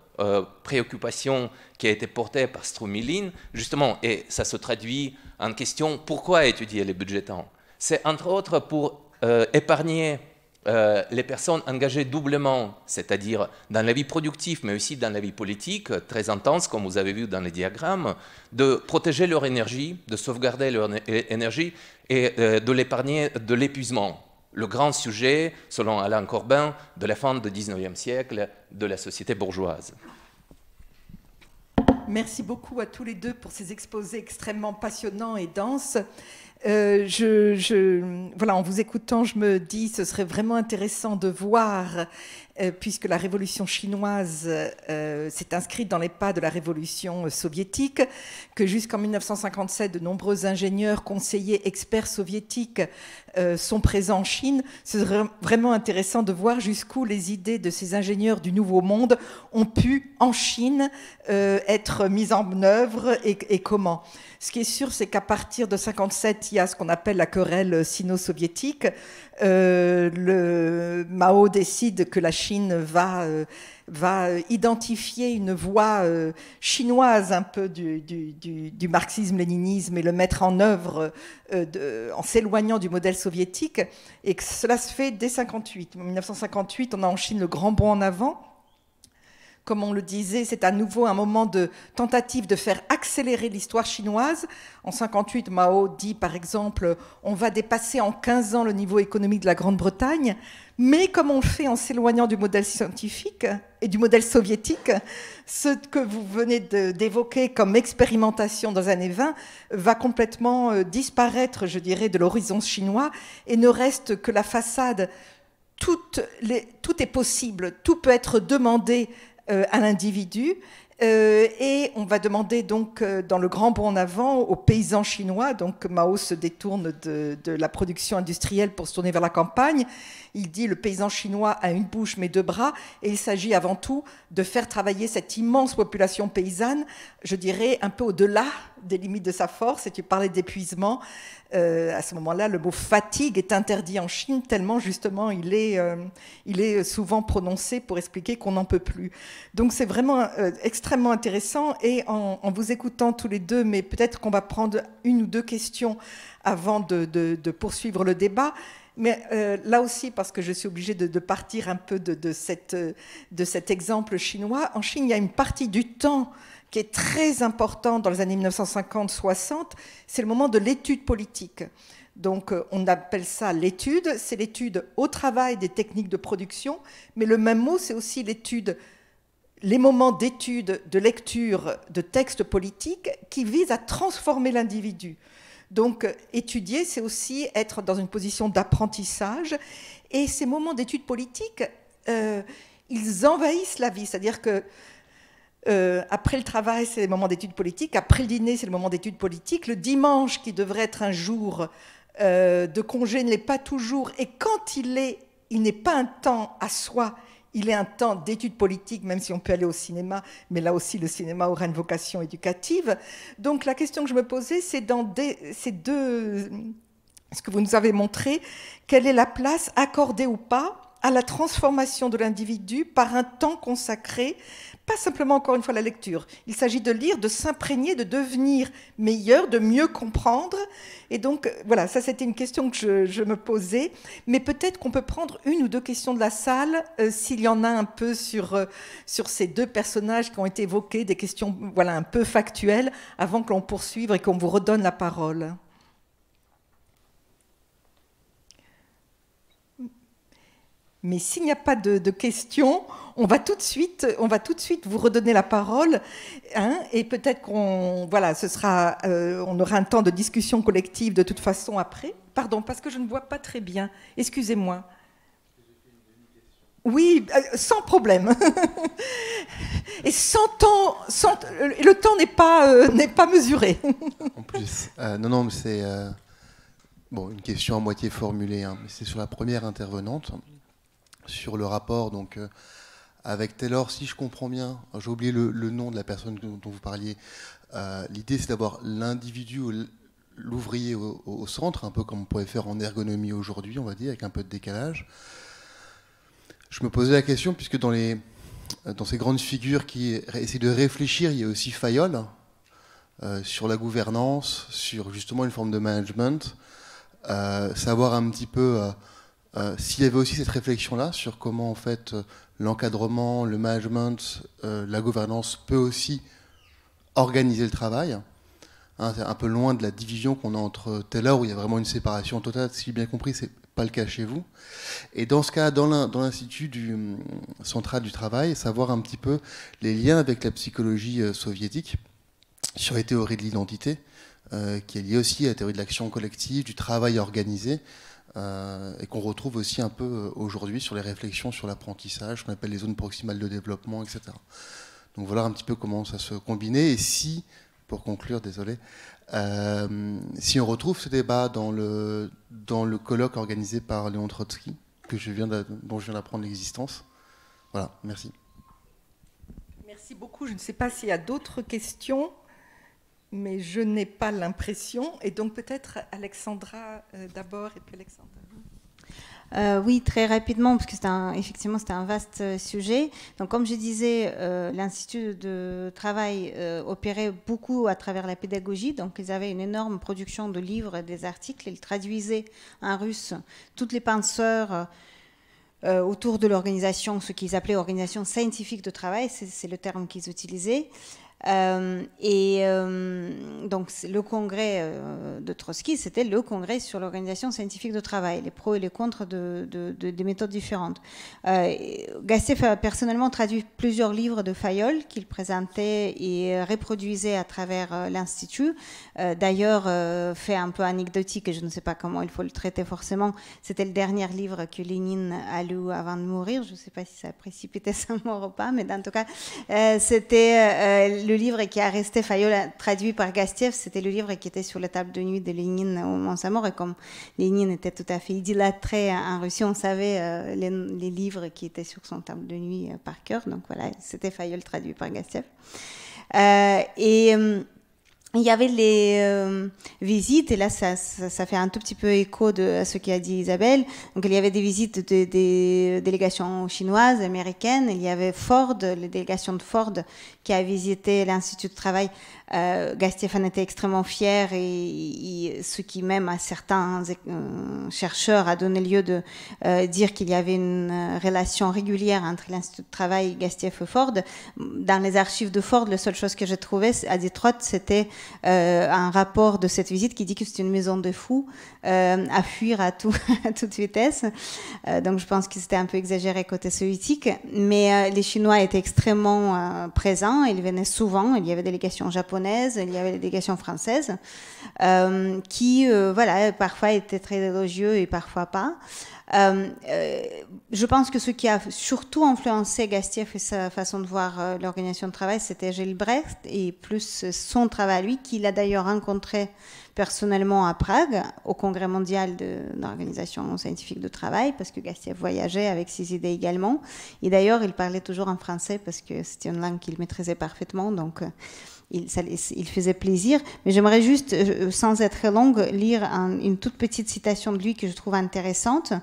préoccupation qui a été portée par Stromilin, justement, et ça se traduit en question, pourquoi étudier les budgets temps? C'est entre autres pour épargner les personnes engagées doublement, c'est-à-dire dans la vie productive, mais aussi dans la vie politique, très intense, comme vous avez vu dans les diagrammes, de protéger leur énergie, de sauvegarder leur énergie et de l'épargner de l'épuisement. Le grand sujet, selon Alain Corbin, de la fin du XIXe siècle de la société bourgeoise. Merci beaucoup à tous les deux pour ces exposés extrêmement passionnants et denses. Voilà, en vous écoutant, je me dis ce serait vraiment intéressant de voir, puisque la révolution chinoise s'est inscrite dans les pas de la révolution soviétique, que jusqu'en 1957, de nombreux ingénieurs, conseillers, experts soviétiques sont présents en Chine. Ce serait vraiment intéressant de voir jusqu'où les idées de ces ingénieurs du Nouveau Monde ont pu, en Chine, être mises en œuvre et comment. Ce qui est sûr, c'est qu'à partir de 1957, il y a ce qu'on appelle la querelle sino-soviétique. Mao décide que la Chine va identifier une voie chinoise un peu du marxisme-léninisme et le mettre en œuvre en s'éloignant du modèle soviétique. Et que cela se fait dès 1958. En 1958, on a en Chine le grand bond en avant. Comme on le disait, c'est à nouveau un moment de tentative de faire accélérer l'histoire chinoise. En 1958, Mao dit, par exemple, on va dépasser en 15 ans le niveau économique de la Grande-Bretagne, mais comme on le fait en s'éloignant du modèle scientifique et du modèle soviétique, ce que vous venez d'évoquer comme expérimentation dans les années 20 va complètement disparaître, je dirais, de l'horizon chinois et ne reste que la façade. Tout est possible, tout peut être demandé à l'individu et on va demander donc dans le grand bond en avant aux paysans chinois. Donc Mao se détourne de la production industrielle pour se tourner vers la campagne. Il dit le paysan chinois a une bouche mais deux bras, et il s'agit avant tout de faire travailler cette immense population paysanne, je dirais un peu au-delà des limites de sa force. Et tu parlais d'épuisement. À ce moment-là, le mot fatigue est interdit en Chine, tellement justement il est souvent prononcé pour expliquer qu'on n'en peut plus. Donc c'est vraiment extrêmement intéressant. Et en vous écoutant tous les deux, mais peut-être qu'on va prendre une ou deux questions avant de poursuivre le débat. Mais là aussi, parce que je suis obligée de partir un peu de cet exemple chinois, en Chine, il y a une partie du temps qui est très important dans les années 1950-60, c'est le moment de l'étude politique. Donc on appelle ça l'étude, c'est l'étude au travail des techniques de production, mais le même mot, c'est aussi l'étude, les moments d'étude, de lecture de textes politiques qui visent à transformer l'individu. Donc étudier, c'est aussi être dans une position d'apprentissage, et ces moments d'étude politique, ils envahissent la vie, c'est-à-dire que après le travail, c'est le moment d'études politiques. Après le dîner, c'est le moment d'études politiques. Le dimanche, qui devrait être un jour de congé, ne l'est pas toujours. Et quand il n'est pas un temps à soi, il est un temps d'études politiques, même si on peut aller au cinéma. Mais là aussi, le cinéma aura une vocation éducative. Donc la question que je me posais, c'est dans ces deux... ce que vous nous avez montré, quelle est la place accordée ou pas à la transformation de l'individu par un temps consacré, pas simplement encore une fois la lecture. Il s'agit de lire, de s'imprégner, de devenir meilleur, de mieux comprendre. Et donc voilà, ça c'était une question que je me posais. Mais peut-être qu'on peut prendre une ou deux questions de la salle, s'il y en a un peu sur ces deux personnages qui ont été évoqués, des questions voilà, un peu factuelles, avant que l'on poursuive et qu'on vous redonne la parole. Mais s'il n'y a pas de questions, on va tout de suite vous redonner la parole, hein, et peut-être qu'on on aura un temps de discussion collective de toute façon après. Pardon, parce que je ne vois pas très bien. Excusez-moi. Oui, sans problème. Et le temps n'est pas mesuré. En plus, non, mais c'est une question à moitié formulée, hein, mais c'est sur la première intervenante. Sur le rapport donc, avec Taylor, si je comprends bien, j'ai oublié le nom de la personne dont vous parliez, l'idée c'est d'avoir l'individu, l'ouvrier au centre, un peu comme on pourrait faire en ergonomie aujourd'hui, on va dire, avec un peu de décalage. Je me posais la question, puisque dans ces grandes figures qui essaient de réfléchir, il y a aussi Fayol, sur la gouvernance, sur justement une forme de management, savoir un petit peu... s'il y avait aussi cette réflexion-là sur comment en fait l'encadrement, le management, la gouvernance peut aussi organiser le travail. Hein, c'est un peu loin de la division qu'on a entre Taylor où il y a vraiment une séparation totale. Si j'ai bien compris, c'est pas le cas chez vous. Et dans ce cas, dans l'Institut central du travail, savoir un petit peu les liens avec la psychologie soviétique sur les théories de l'identité, qui est liée aussi à la théorie de l'action collective, du travail organisé, et qu'on retrouve aussi un peu aujourd'hui sur les réflexions sur l'apprentissage, qu'on appelle les zones proximales de développement, etc. Donc voilà un petit peu comment ça se combinait. Et si, pour conclure, désolé, si on retrouve ce débat dans le colloque organisé par Léon Trotsky, dont je viens d'apprendre l'existence. Voilà, merci. Merci beaucoup. Je ne sais pas s'il y a d'autres questions, mais je n'ai pas l'impression. Et donc peut-être Alexandra d'abord, et puis Alexandra. Oui, très rapidement, parce que effectivement c'était un vaste sujet. Donc, comme je disais, l'Institut de travail opérait beaucoup à travers la pédagogie. Donc, ils avaient une énorme production de livres et des articles. Ils traduisaient en russe toutes les penseurs autour de l'organisation, ce qu'ils appelaient organisation scientifique de travail. C'est le terme qu'ils utilisaient. Donc le congrès de Trotsky, c'était le congrès sur l'organisation scientifique de travail, les pros et les contres des méthodes différentes. Gastiev a personnellement traduit plusieurs livres de Fayol qu'il présentait et reproduisait à travers l'Institut. D'ailleurs, fait un peu anecdotique, et je ne sais pas comment il faut le traiter forcément, c'était le dernier livre que Lénine a lu avant de mourir. Je ne sais pas si ça a précipité sa mort ou pas, mais en tout cas, c'était le livre qui a resté Fayol traduit par Gastiev, c'était le livre qui était sur la table de nuit de Lénine au moment de sa mort. Et comme Lénine était tout à fait idolâtré en Russie, on savait les livres qui étaient sur son table de nuit par cœur. Donc voilà, c'était Fayol traduit par Gastiev. Il y avait les visites, et là ça fait un tout petit peu écho à ce qu'a dit Isabelle. Donc il y avait des visites des délégations chinoises, américaines. Il y avait Ford, les délégations de Ford qui a visité l'Institut de travail. Gastiev en était extrêmement fier, et ce qui même à certains chercheurs a donné lieu de dire qu'il y avait une relation régulière entre l'Institut de travail, Gastiev et Ford. Dans les archives de Ford, la seule chose que j'ai trouvée à Détroit, c'était un rapport de cette visite qui dit que c'est une maison de fous à fuir à toute vitesse. Donc je pense que c'était un peu exagéré côté soviétique, mais les Chinois étaient extrêmement présents, ils venaient souvent, il y avait des délégations japonaises, il y avait des délégations françaises qui voilà, parfois étaient très élogieux et parfois pas. Je pense que ce qui a surtout influencé Gastiev et sa façon de voir l'organisation de travail, c'était Gilles Brecht, et plus son travail, lui, qu'il a d'ailleurs rencontré personnellement à Prague, au congrès mondial de l'organisation scientifique de travail, parce que Gastiev voyageait avec ses idées également. Et d'ailleurs, il parlait toujours en français parce que c'était une langue qu'il maîtrisait parfaitement, donc il faisait plaisir. Mais j'aimerais juste, sans être longue, lire une toute petite citation de lui que je trouve intéressante.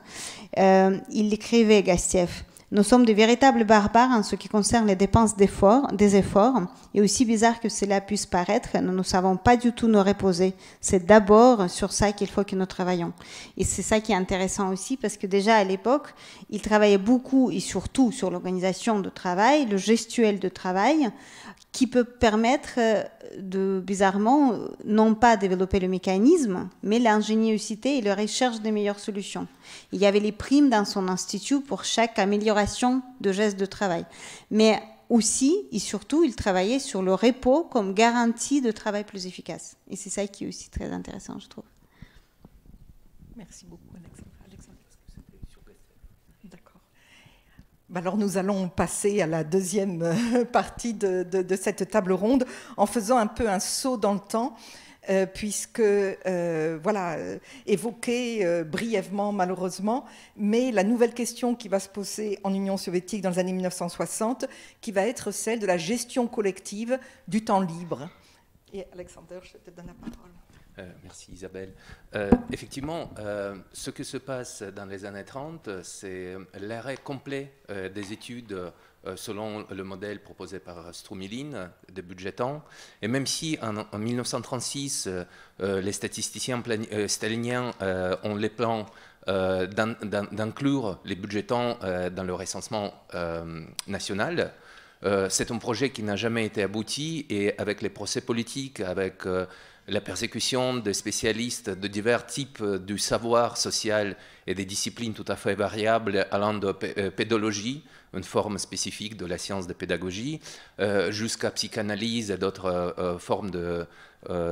Il écrivait, Gastiev: « Nous sommes de véritables barbares en ce qui concerne les dépenses des efforts, et aussi bizarre que cela puisse paraître, nous ne savons pas du tout nous reposer. C'est d'abord sur ça qu'il faut que nous travaillons. » Et c'est ça qui est intéressant aussi, parce que déjà à l'époque, il travaillait beaucoup et surtout sur l'organisation de travail, le gestuel de travail, qui peut permettre de, bizarrement, non pas développer le mécanisme, mais l'ingéniosité et la recherche des meilleures solutions. Il y avait les primes dans son institut pour chaque amélioration de gestes de travail. Mais aussi, et surtout, il travaillait sur le repos comme garantie de travail plus efficace. Et c'est ça qui est aussi très intéressant, je trouve. Merci beaucoup, Alexandra. D'accord. Alors nous allons passer à la deuxième partie de cette table ronde en faisant un peu un saut dans le temps, puisque, voilà, évoqué brièvement malheureusement, mais la nouvelle question qui va se poser en Union soviétique dans les années 1960, qui va être celle de la gestion collective du temps libre. Et Alexander, je te donne la parole. Merci Isabelle. Effectivement, ce qui se passe dans les années 30, c'est l'arrêt complet des études selon le modèle proposé par Strumilin de budget-temps. Et même si en 1936, les statisticiens staliniens ont les plans d'inclure les budgétants dans le recensement national. C'est un projet qui n'a jamais été abouti et avec les procès politiques, avec la persécution des spécialistes de divers types du savoir social et des disciplines tout à fait variables allant de pédologie, une forme spécifique de la science de pédagogie, jusqu'à psychanalyse et d'autres formes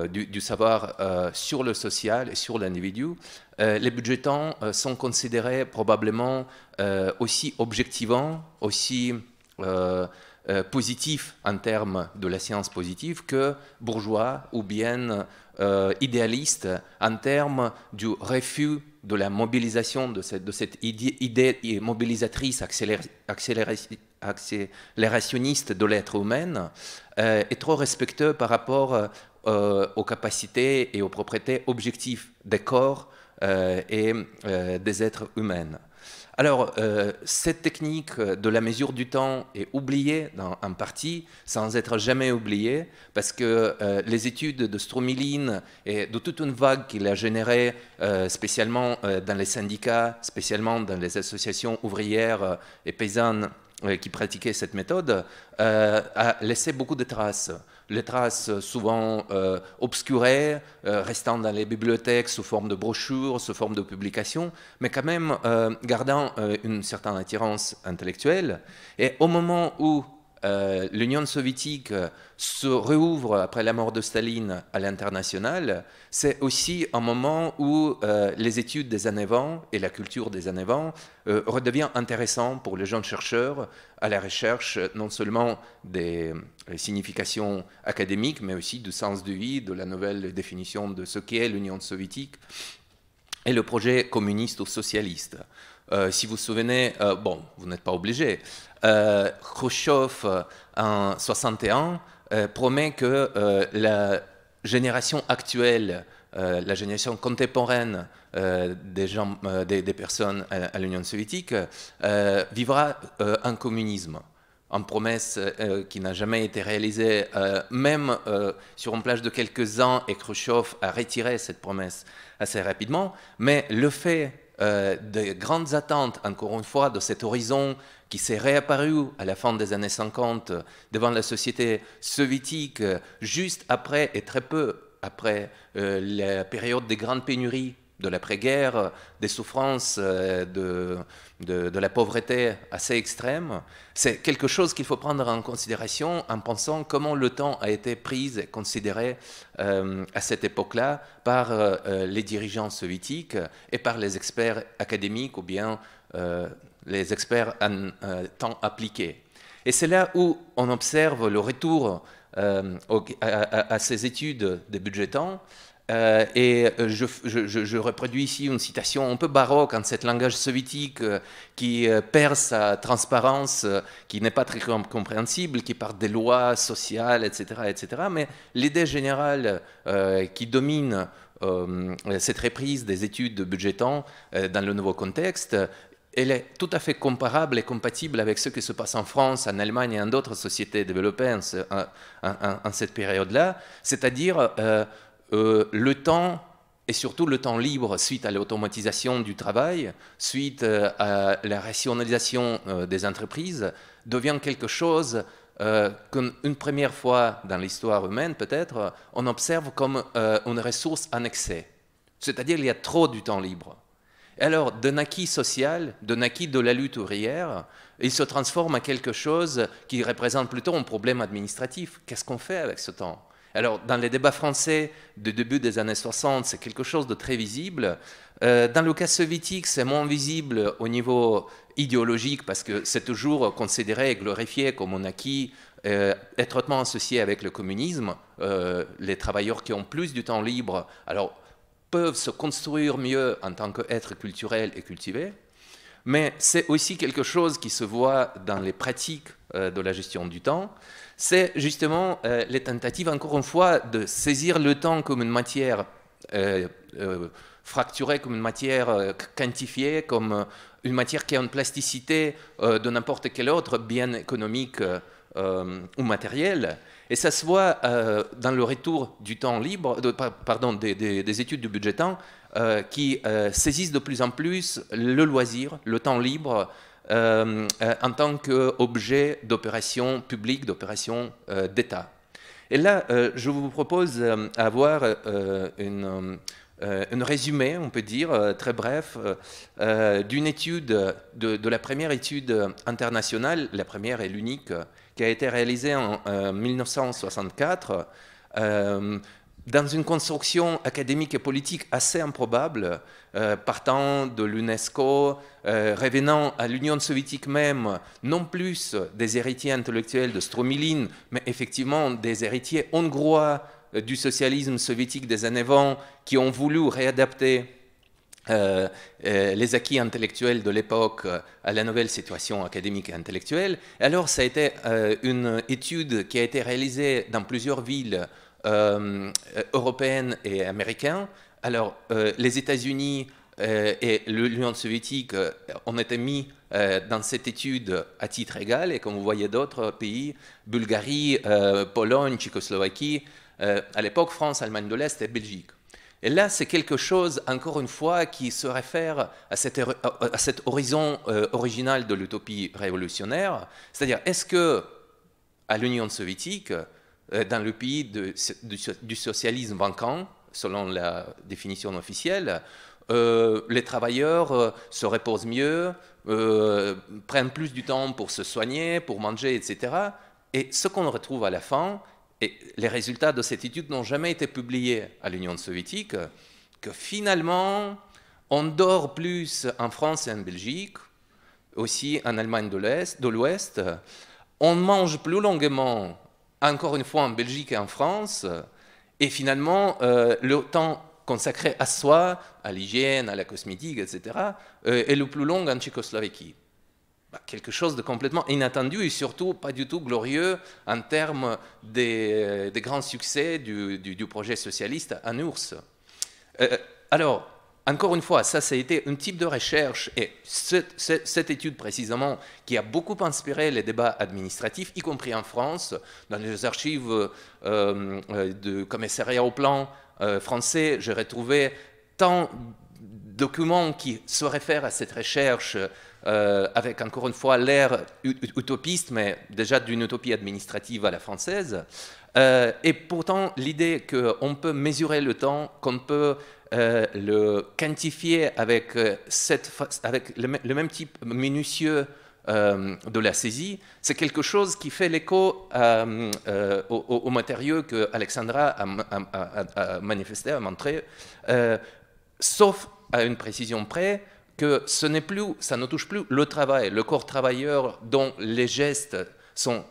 du savoir sur le social et sur l'individu. Les budgétants sont considérés probablement aussi objectivants, aussi positif en termes de la science positive que bourgeois ou bien idéaliste en termes du refus de la mobilisation de cette idée mobilisatrice accélérationniste de l'être humain est trop respectueux par rapport aux capacités et aux propriétés objectives des corps et des êtres humains. Alors, cette technique de la mesure du temps est oubliée en partie, sans être jamais oubliée, parce que les études de Stroumilin et de toute une vague qu'il a générée, spécialement dans les syndicats, spécialement dans les associations ouvrières et paysannes qui pratiquaient cette méthode, a laissé beaucoup de traces. Les traces souvent obscurées, restant dans les bibliothèques sous forme de brochures, sous forme de publications, mais quand même gardant une certaine attirance intellectuelle. Et au moment où l'Union soviétique se rouvre après la mort de Staline à l'international, c'est aussi un moment où les études des années 20 et la culture des années 20 redevient intéressant pour les jeunes chercheurs à la recherche non seulement des significations académiques, mais aussi du sens de vie, de la nouvelle définition de ce qu'est l'Union soviétique et le projet communiste ou socialiste. Si vous vous souvenez, bon, vous n'êtes pas obligé, Khrouchtchev en 1961 promet que la génération actuelle, la génération contemporaine des personnes à l'Union soviétique vivra un communisme. Une promesse qui n'a jamais été réalisée, même sur une plage de quelques ans, et Khrouchtchev a retiré cette promesse assez rapidement, mais le fait de grandes attentes, encore une fois, de cet horizon qui s'est réapparu à la fin des années 50 devant la société soviétique, juste après et très peu après la période des grandes pénuries de l'après-guerre, des souffrances, de la pauvreté assez extrême. C'est quelque chose qu'il faut prendre en considération en pensant comment le temps a été pris et considéré à cette époque-là par les dirigeants soviétiques et par les experts académiques ou bien les experts en temps appliqué. Et c'est là où on observe le retour à ces études des budgétants. Et je reproduis ici une citation un peu baroque en cet langage soviétique qui perd sa transparence, qui n'est pas très compréhensible, qui parle des lois sociales, etc. etc. Mais l'idée générale qui domine cette reprise des études budgétantes dans le nouveau contexte, elle est tout à fait comparable et compatible avec ce qui se passe en France, en Allemagne et en d'autres sociétés développées en cette période-là, c'est-à-dire le temps, et surtout le temps libre suite à l'automatisation du travail, suite à la rationalisation des entreprises, devient quelque chose qu'une première fois dans l'histoire humaine, peut-être, on observe comme une ressource en excès. C'est-à-dire qu'il y a trop du temps libre. Et alors, d'un acquis social, d'un acquis de la lutte ouvrière, il se transforme en quelque chose qui représente plutôt un problème administratif. Qu'est-ce qu'on fait avec ce temps ? Alors, dans les débats français du début des années 60, c'est quelque chose de très visible. Dans le cas soviétique, c'est moins visible au niveau idéologique parce que c'est toujours considéré et glorifié comme un acquis étroitement associé avec le communisme. Les travailleurs qui ont plus du temps libre alors, peuvent se construire mieux en tant qu'êtres culturels et cultivés. Mais c'est aussi quelque chose qui se voit dans les pratiques de la gestion du temps. C'est justement les tentatives, encore une fois, de saisir le temps comme une matière fracturée, comme une matière quantifiée, comme une matière qui a une plasticité de n'importe quel autre bien économique ou matériels. Et ça se voit dans le retour du temps libre, des études du budget temps, qui saisissent de plus en plus le loisir, le temps libre, en tant qu'objet d'opération publique, d'opération d'État. Et là, je vous propose d'avoir un résumé, on peut dire, très bref, d'une étude, de la première étude internationale, la première et l'unique, qui a été réalisée en 1964, dans une construction académique et politique assez improbable, partant de l'UNESCO, revenant à l'Union soviétique même, non plus des héritiers intellectuels de Stromilin, mais effectivement des héritiers hongrois du socialisme soviétique des années 20, qui ont voulu réadapter les acquis intellectuels de l'époque à la nouvelle situation académique et intellectuelle. Alors, ça a été une étude qui a été réalisée dans plusieurs villes européennes et américaines. Alors, les États-Unis et l'Union soviétique ont été mis dans cette étude à titre égal, et comme vous voyez d'autres pays, Bulgarie, Pologne, Tchécoslovaquie, à l'époque France, Allemagne de l'Est et Belgique. Et là, c'est quelque chose, encore une fois, qui se réfère à cet horizon original de l'utopie révolutionnaire. C'est-à-dire, est-ce que à l'Union soviétique, dans le pays du socialisme vacant, selon la définition officielle, les travailleurs se reposent mieux, prennent plus du temps pour se soigner, pour manger, etc. Et ce qu'on retrouve à la fin, et les résultats de cette étude n'ont jamais été publiés à l'Union soviétique, que finalement, on dort plus en France et en Belgique, aussi en Allemagne de l'Ouest, on mange plus longuement, encore une fois en Belgique et en France, et finalement, le temps consacré à soi, à l'hygiène, à la cosmétique, etc., est le plus long en Tchécoslovaquie. Quelque chose de complètement inattendu et surtout pas du tout glorieux en termes des grands succès du projet socialiste en URSS. Alors, encore une fois, ça a été un type de recherche, et cette étude précisément qui a beaucoup inspiré les débats administratifs, y compris en France, dans les archives du commissariat au plan français, j'ai retrouvé tant de documents qui se réfèrent à cette recherche, avec encore une fois l'air utopiste, mais déjà d'une utopie administrative à la française. Et pourtant, l'idée qu'on peut mesurer le temps, qu'on peut le quantifier avec le même type minutieux de la saisie, c'est quelque chose qui fait l'écho aux matériaux que Alexandra a manifesté, a montré, sauf à une précision près, que ça ne touche plus le travail, le corps travailleur dont les gestes sont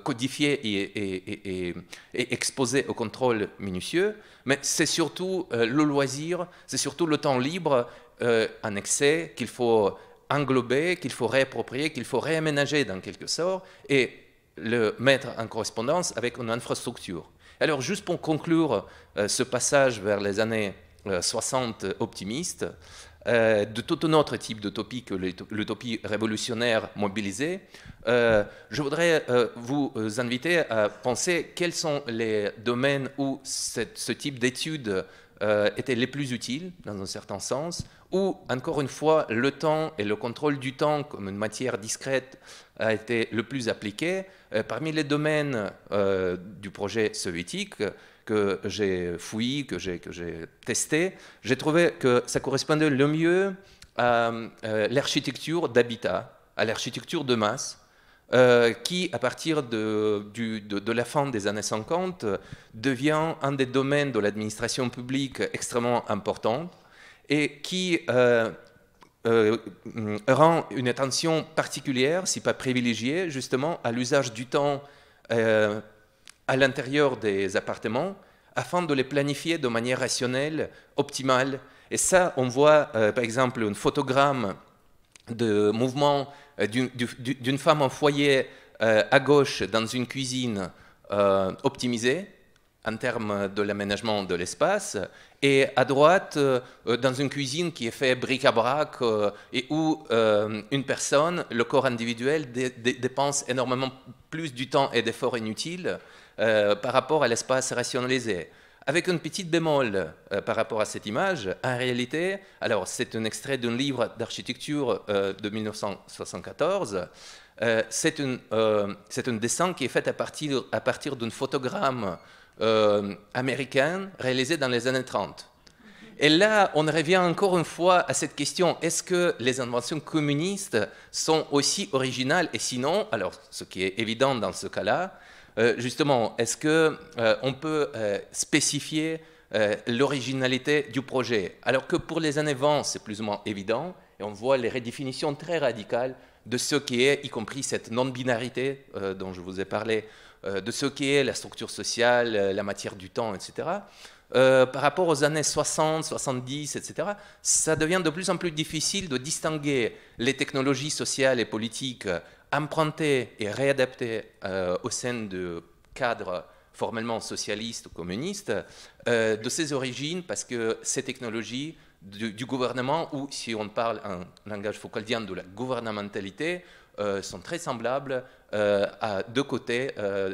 codifiés et exposés au contrôle minutieux, mais c'est surtout le loisir, c'est surtout le temps libre en excès qu'il faut englober, qu'il faut réapproprier, qu'il faut réaménager dans quelque sorte et le mettre en correspondance avec une infrastructure. Alors juste pour conclure ce passage vers les années 60 optimistes, de tout un autre type d'utopie que l'utopie révolutionnaire mobilisée, je voudrais vous inviter à penser quels sont les domaines où ce type d'études étaient les plus utiles, dans un certain sens, où, encore une fois, le temps et le contrôle du temps comme une matière discrète a été le plus appliqué. Parmi les domaines du projet soviétique, que j'ai fouillé, que j'ai testé, j'ai trouvé que ça correspondait le mieux à l'architecture d'habitat, à l'architecture de masse, qui, à partir de la fin des années 50, devient un des domaines de l'administration publique extrêmement important et qui rend une attention particulière, si pas privilégiée, justement à l'usage du temps à l'intérieur des appartements, afin de les planifier de manière rationnelle, optimale. Et ça, on voit, par exemple, un photogramme de mouvement d'une femme en foyer à gauche dans une cuisine optimisée, en termes de l'aménagement de l'espace, et à droite, dans une cuisine qui est faite bric-à-brac et où une personne, le corps individuel, dépense énormément plus du temps et d'efforts inutiles par rapport à l'espace rationalisé. Avec une petite bémol par rapport à cette image, en réalité, alors c'est un extrait d'un livre d'architecture de 1974, c'est un dessin qui est fait à partir d'un photogramme américain réalisé dans les années 30. Et là, on revient encore une fois à cette question, est-ce que les inventions communistes sont aussi originales? Et sinon, alors ce qui est évident dans ce cas-là, justement, est-ce qu'on peut spécifier l'originalité du projet? Alors que pour les années 20, c'est plus ou moins évident, et on voit les redéfinitions très radicales de ce qui est, y compris cette non-binarité dont je vous ai parlé, de ce qui est la structure sociale, la matière du temps, etc. Par rapport aux années 60, 70, etc., ça devient de plus en plus difficile de distinguer les technologies sociales et politiques empruntées et réadaptées au sein de cadres formellement socialistes ou communistes de ses origines, parce que ces technologies du gouvernement, ou si on parle en langage foucaultien de la gouvernementalité, sont très semblables à deux côtés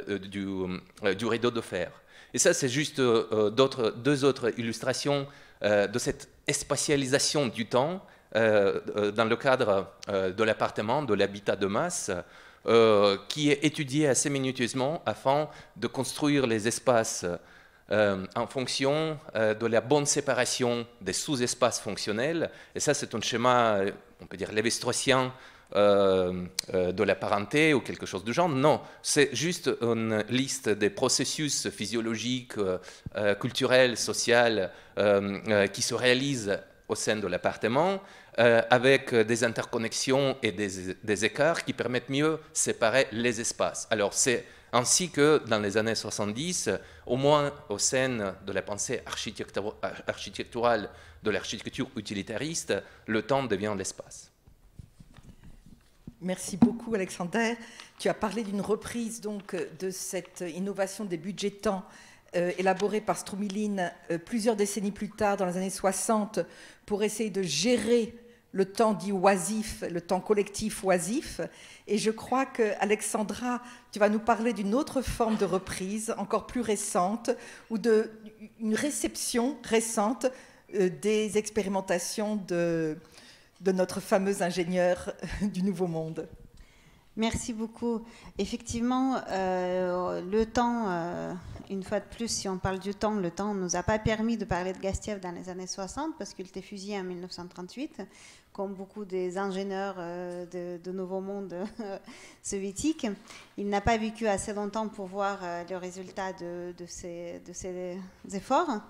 du rideau de fer. Et ça, c'est juste deux autres illustrations de cette spatialisation du temps dans le cadre de l'appartement, de l'habitat de masse, qui est étudié assez minutieusement afin de construire les espaces en fonction de la bonne séparation des sous-espaces fonctionnels. Et ça, c'est un schéma, on peut dire, lévi-straussien de la parenté ou quelque chose du genre. Non, c'est juste une liste des processus physiologiques, culturels, sociaux qui se réalisent au sein de l'appartement avec des interconnexions et des écarts qui permettent mieux séparer les espaces. Alors c'est ainsi que dans les années 70, au moins au sein de la pensée architecturale de l'architecture utilitariste, le temps devient l'espace. Merci beaucoup, Alexander. Tu as parlé d'une reprise donc, de cette innovation des budgets temps élaborée par Stromilin plusieurs décennies plus tard, dans les années 60, pour essayer de gérer le temps dit oisif, le temps collectif oisif. Et je crois que, Alexandra, tu vas nous parler d'une autre forme de reprise, encore plus récente, ou d'une réception récente des expérimentations de notre fameux ingénieur du Nouveau Monde. Merci beaucoup. Effectivement, le temps, une fois de plus, si on parle du temps, le temps ne nous a pas permis de parler de Gastiev dans les années 60 parce qu'il était fusillé en 1938, comme beaucoup des ingénieurs de Nouveau Monde soviétiques. Il n'a pas vécu assez longtemps pour voir le résultat de ces efforts.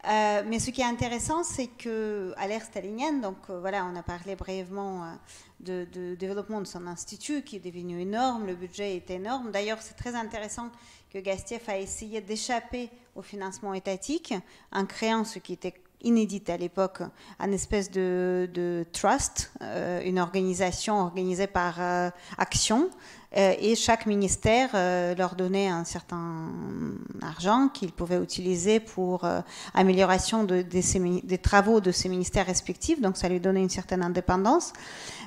Mais ce qui est intéressant, c'est qu'à l'ère stalinienne, donc voilà, on a parlé brièvement de développement de son institut qui est devenu énorme, le budget est énorme. D'ailleurs, c'est très intéressant que Gastiev a essayé d'échapper au financement étatique en créant ce qui était inédit à l'époque, une espèce de trust, une organisation organisée par Action, et chaque ministère leur donnait un certain argent qu'ils pouvaient utiliser pour amélioration des travaux de ces ministères respectifs, donc ça lui donnait une certaine indépendance.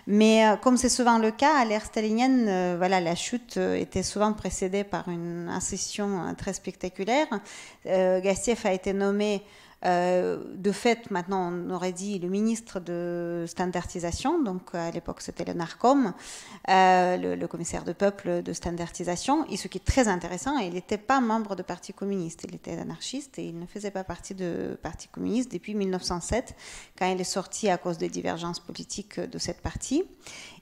Mais comme c'est souvent le cas, à l'ère stalinienne, voilà, la chute était souvent précédée par une accession très spectaculaire. Gastiev a été nommé de fait, maintenant on aurait dit le ministre de standardisation, donc à l'époque c'était le NARCOM, le commissaire de peuple de standardisation, et ce qui est très intéressant, il n'était pas membre de parti communiste, il était anarchiste et il ne faisait pas partie de parti communiste depuis 1907, quand il est sorti à cause des divergences politiques de cette partie.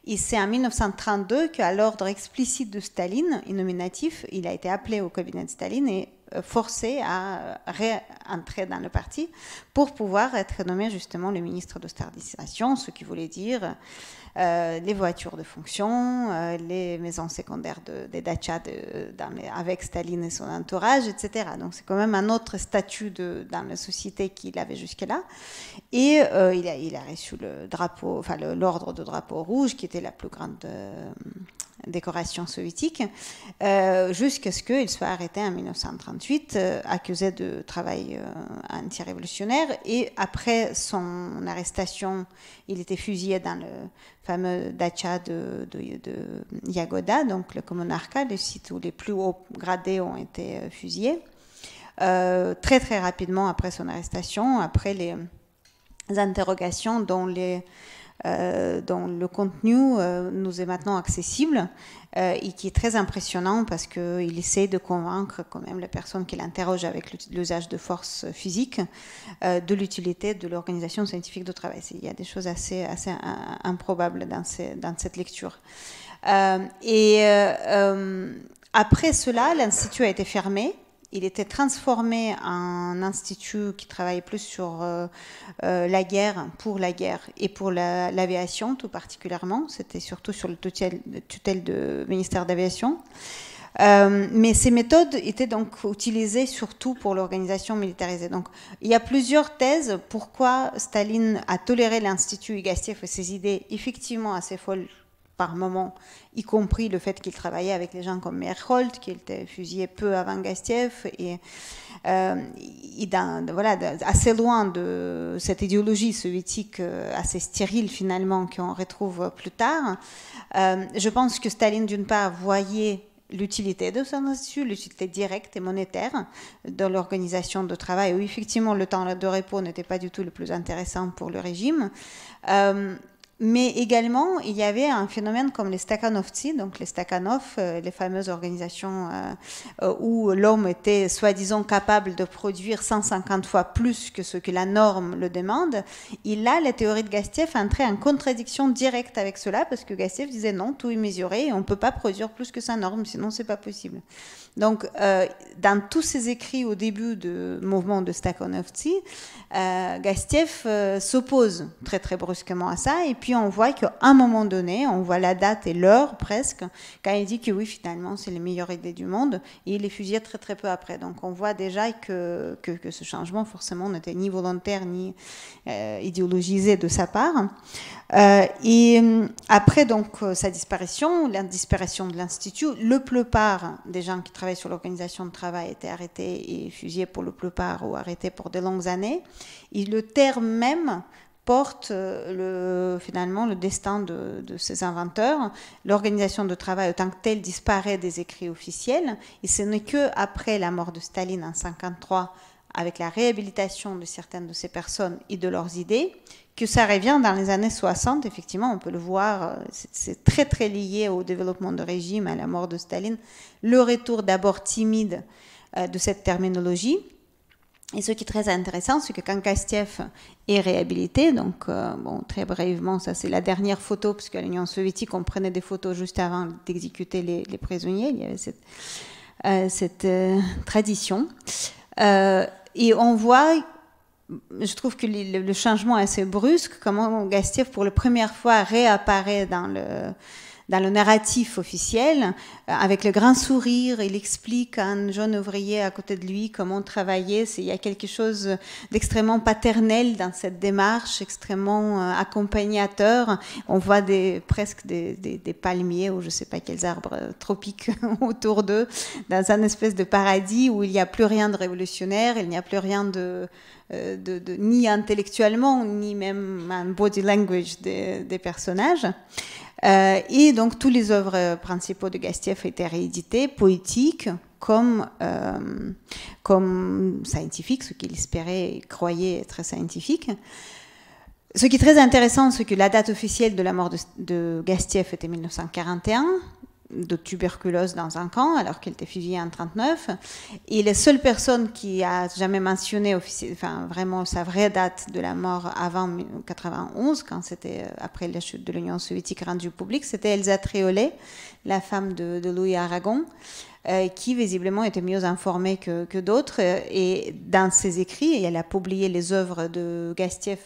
Et c'est en 1932 qu'à l'ordre explicite de Staline, nominatif, il a été appelé au cabinet de Staline et forcé à réentrer dans le parti pour pouvoir être nommé justement le ministre de standardisation, ce qui voulait dire les voitures de fonction, les maisons secondaires des dachas avec Staline et son entourage, etc. Donc c'est quand même un autre statut dans la société qu'il avait jusque-là. Et il a reçu le drapeau, enfin l'ordre de drapeau rouge, qui était la plus grande décoration soviétique, jusqu'à ce qu'il soit arrêté en 1938, accusé de travail anti-révolutionnaire. Et après son arrestation, il était fusillé dans le fameux dacha de Yagoda, donc le communarcat, le site où les plus hauts gradés ont été fusillés. Très très rapidement après son arrestation, après les interrogations dont le contenu nous est maintenant accessible et qui est très impressionnant parce qu'il essaie de convaincre quand même les personnes qu'il interroge avec l'usage de force physique de l'utilité de l'organisation scientifique de travail. Il y a des choses assez improbables dans cette lecture. Après cela, l'Institut a été fermé. Il était transformé en institut qui travaillait plus sur la guerre, pour la guerre et pour l'aviation tout particulièrement. C'était surtout sur le tutelle du ministère d'aviation. Mais ces méthodes étaient donc utilisées surtout pour l'organisation militarisée. Donc, il y a plusieurs thèses pourquoi Staline a toléré l'Institut et Gastiev et ses idées effectivement assez folles par moment, y compris le fait qu'il travaillait avec les gens comme Meyerhold, qui était fusillé peu avant Gastiev, et assez loin de cette idéologie soviétique assez stérile finalement qu'on retrouve plus tard. Je pense que Staline, d'une part, voyait l'utilité de son institut, l'utilité directe et monétaire de l'organisation de travail, où effectivement le temps de repos n'était pas du tout le plus intéressant pour le régime. Mais également, il y avait un phénomène comme les Stakhanovtsi, donc les Stakhanov, les fameuses organisations où l'homme était soi-disant capable de produire 150 fois plus que ce que la norme le demande. Et là, la théorie de Gastiev entrait en contradiction directe avec cela, parce que Gastiev disait non, tout est mesuré et on ne peut pas produire plus que sa norme, sinon c'est pas possible. Donc, dans tous ses écrits au début du mouvement de Stakhanovtsi, Gastiev s'oppose très très brusquement à ça, et puis on voit qu'à un moment donné, on voit la date et l'heure presque, quand il dit que oui, finalement, c'est les meilleures idées du monde, et il est fusillé très très peu après. Donc on voit déjà que ce changement, forcément, n'était ni volontaire ni idéologisé de sa part. Et après donc sa disparition, la disparition de l'Institut, la plupart des gens qui travaillaient sur l'organisation de travail étaient arrêtés et fusillés pour la plupart, ou arrêtés pour de longues années. Et le terme même porte finalement le destin de ces inventeurs. L'organisation de travail en tant que telle disparaît des écrits officiels, et ce n'est qu'après la mort de Staline en 1953, avec la réhabilitation de certaines de ces personnes et de leurs idées, que ça revient dans les années 60. Effectivement, on peut le voir, c'est très très lié au développement de régime, à la mort de Staline, le retour d'abord timide de cette terminologie. Et ce qui est très intéressant, c'est que quand Gastiev est réhabilité, donc très brièvement, ça c'est la dernière photo, parce qu'à l'Union soviétique, on prenait des photos juste avant d'exécuter les prisonniers, il y avait cette tradition. Et on voit, je trouve que le changement est assez brusque, comment Gastiev, pour la première fois, réapparaît dans le narratif officiel, avec le grand sourire. Il explique à un jeune ouvrier à côté de lui comment travailler. Il y a quelque chose d'extrêmement paternel dans cette démarche, extrêmement accompagnateur. On voit presque des palmiers ou je ne sais pas quels arbres tropiques autour d'eux, dans un espèce de paradis où il n'y a plus rien de révolutionnaire, il n'y a plus rien ni intellectuellement, ni même en body language des personnages. Et donc, tous les œuvres principaux de Gastiev étaient rééditées, poétiques, comme scientifiques, ce qu'il espérait et croyait être scientifique. Ce qui est très intéressant, c'est que la date officielle de la mort de Gastiev était 1941, de tuberculose dans un camp, alors qu'il était fusillé en 1939. Et la seule personne qui a jamais mentionné vraiment sa vraie date de la mort avant 1991, quand c'était après la chute de l'Union soviétique rendue publique, c'était Elsa Triolet, la femme de Louis Aragon, qui visiblement était mieux informée que d'autres. Et dans ses écrits, elle a publié les œuvres de Gastiev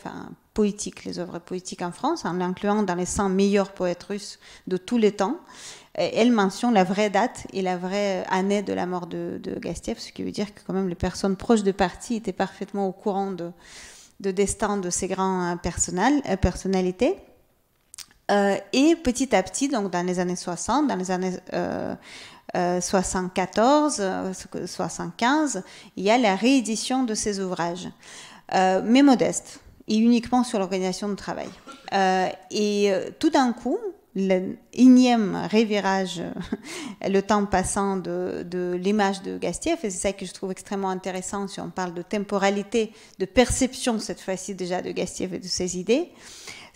poétiques, les œuvres poétiques en France, en l'incluant dans les 100 meilleurs poètes russes de tous les temps. Elle mentionne la vraie date et la vraie année de la mort de Gastiev, ce qui veut dire que quand même les personnes proches de parti étaient parfaitement au courant de destin de ces grandes personnalités. Et petit à petit, donc dans les années 60, dans les années 74, 75, il y a la réédition de ces ouvrages, mais modestes, et uniquement sur l'organisation du travail. Tout d'un coup, le énième revirage, le temps passant de l'image de Gastieff, et c'est ça que je trouve extrêmement intéressant si on parle de temporalité, de perception cette fois-ci déjà de Gastieff et de ses idées,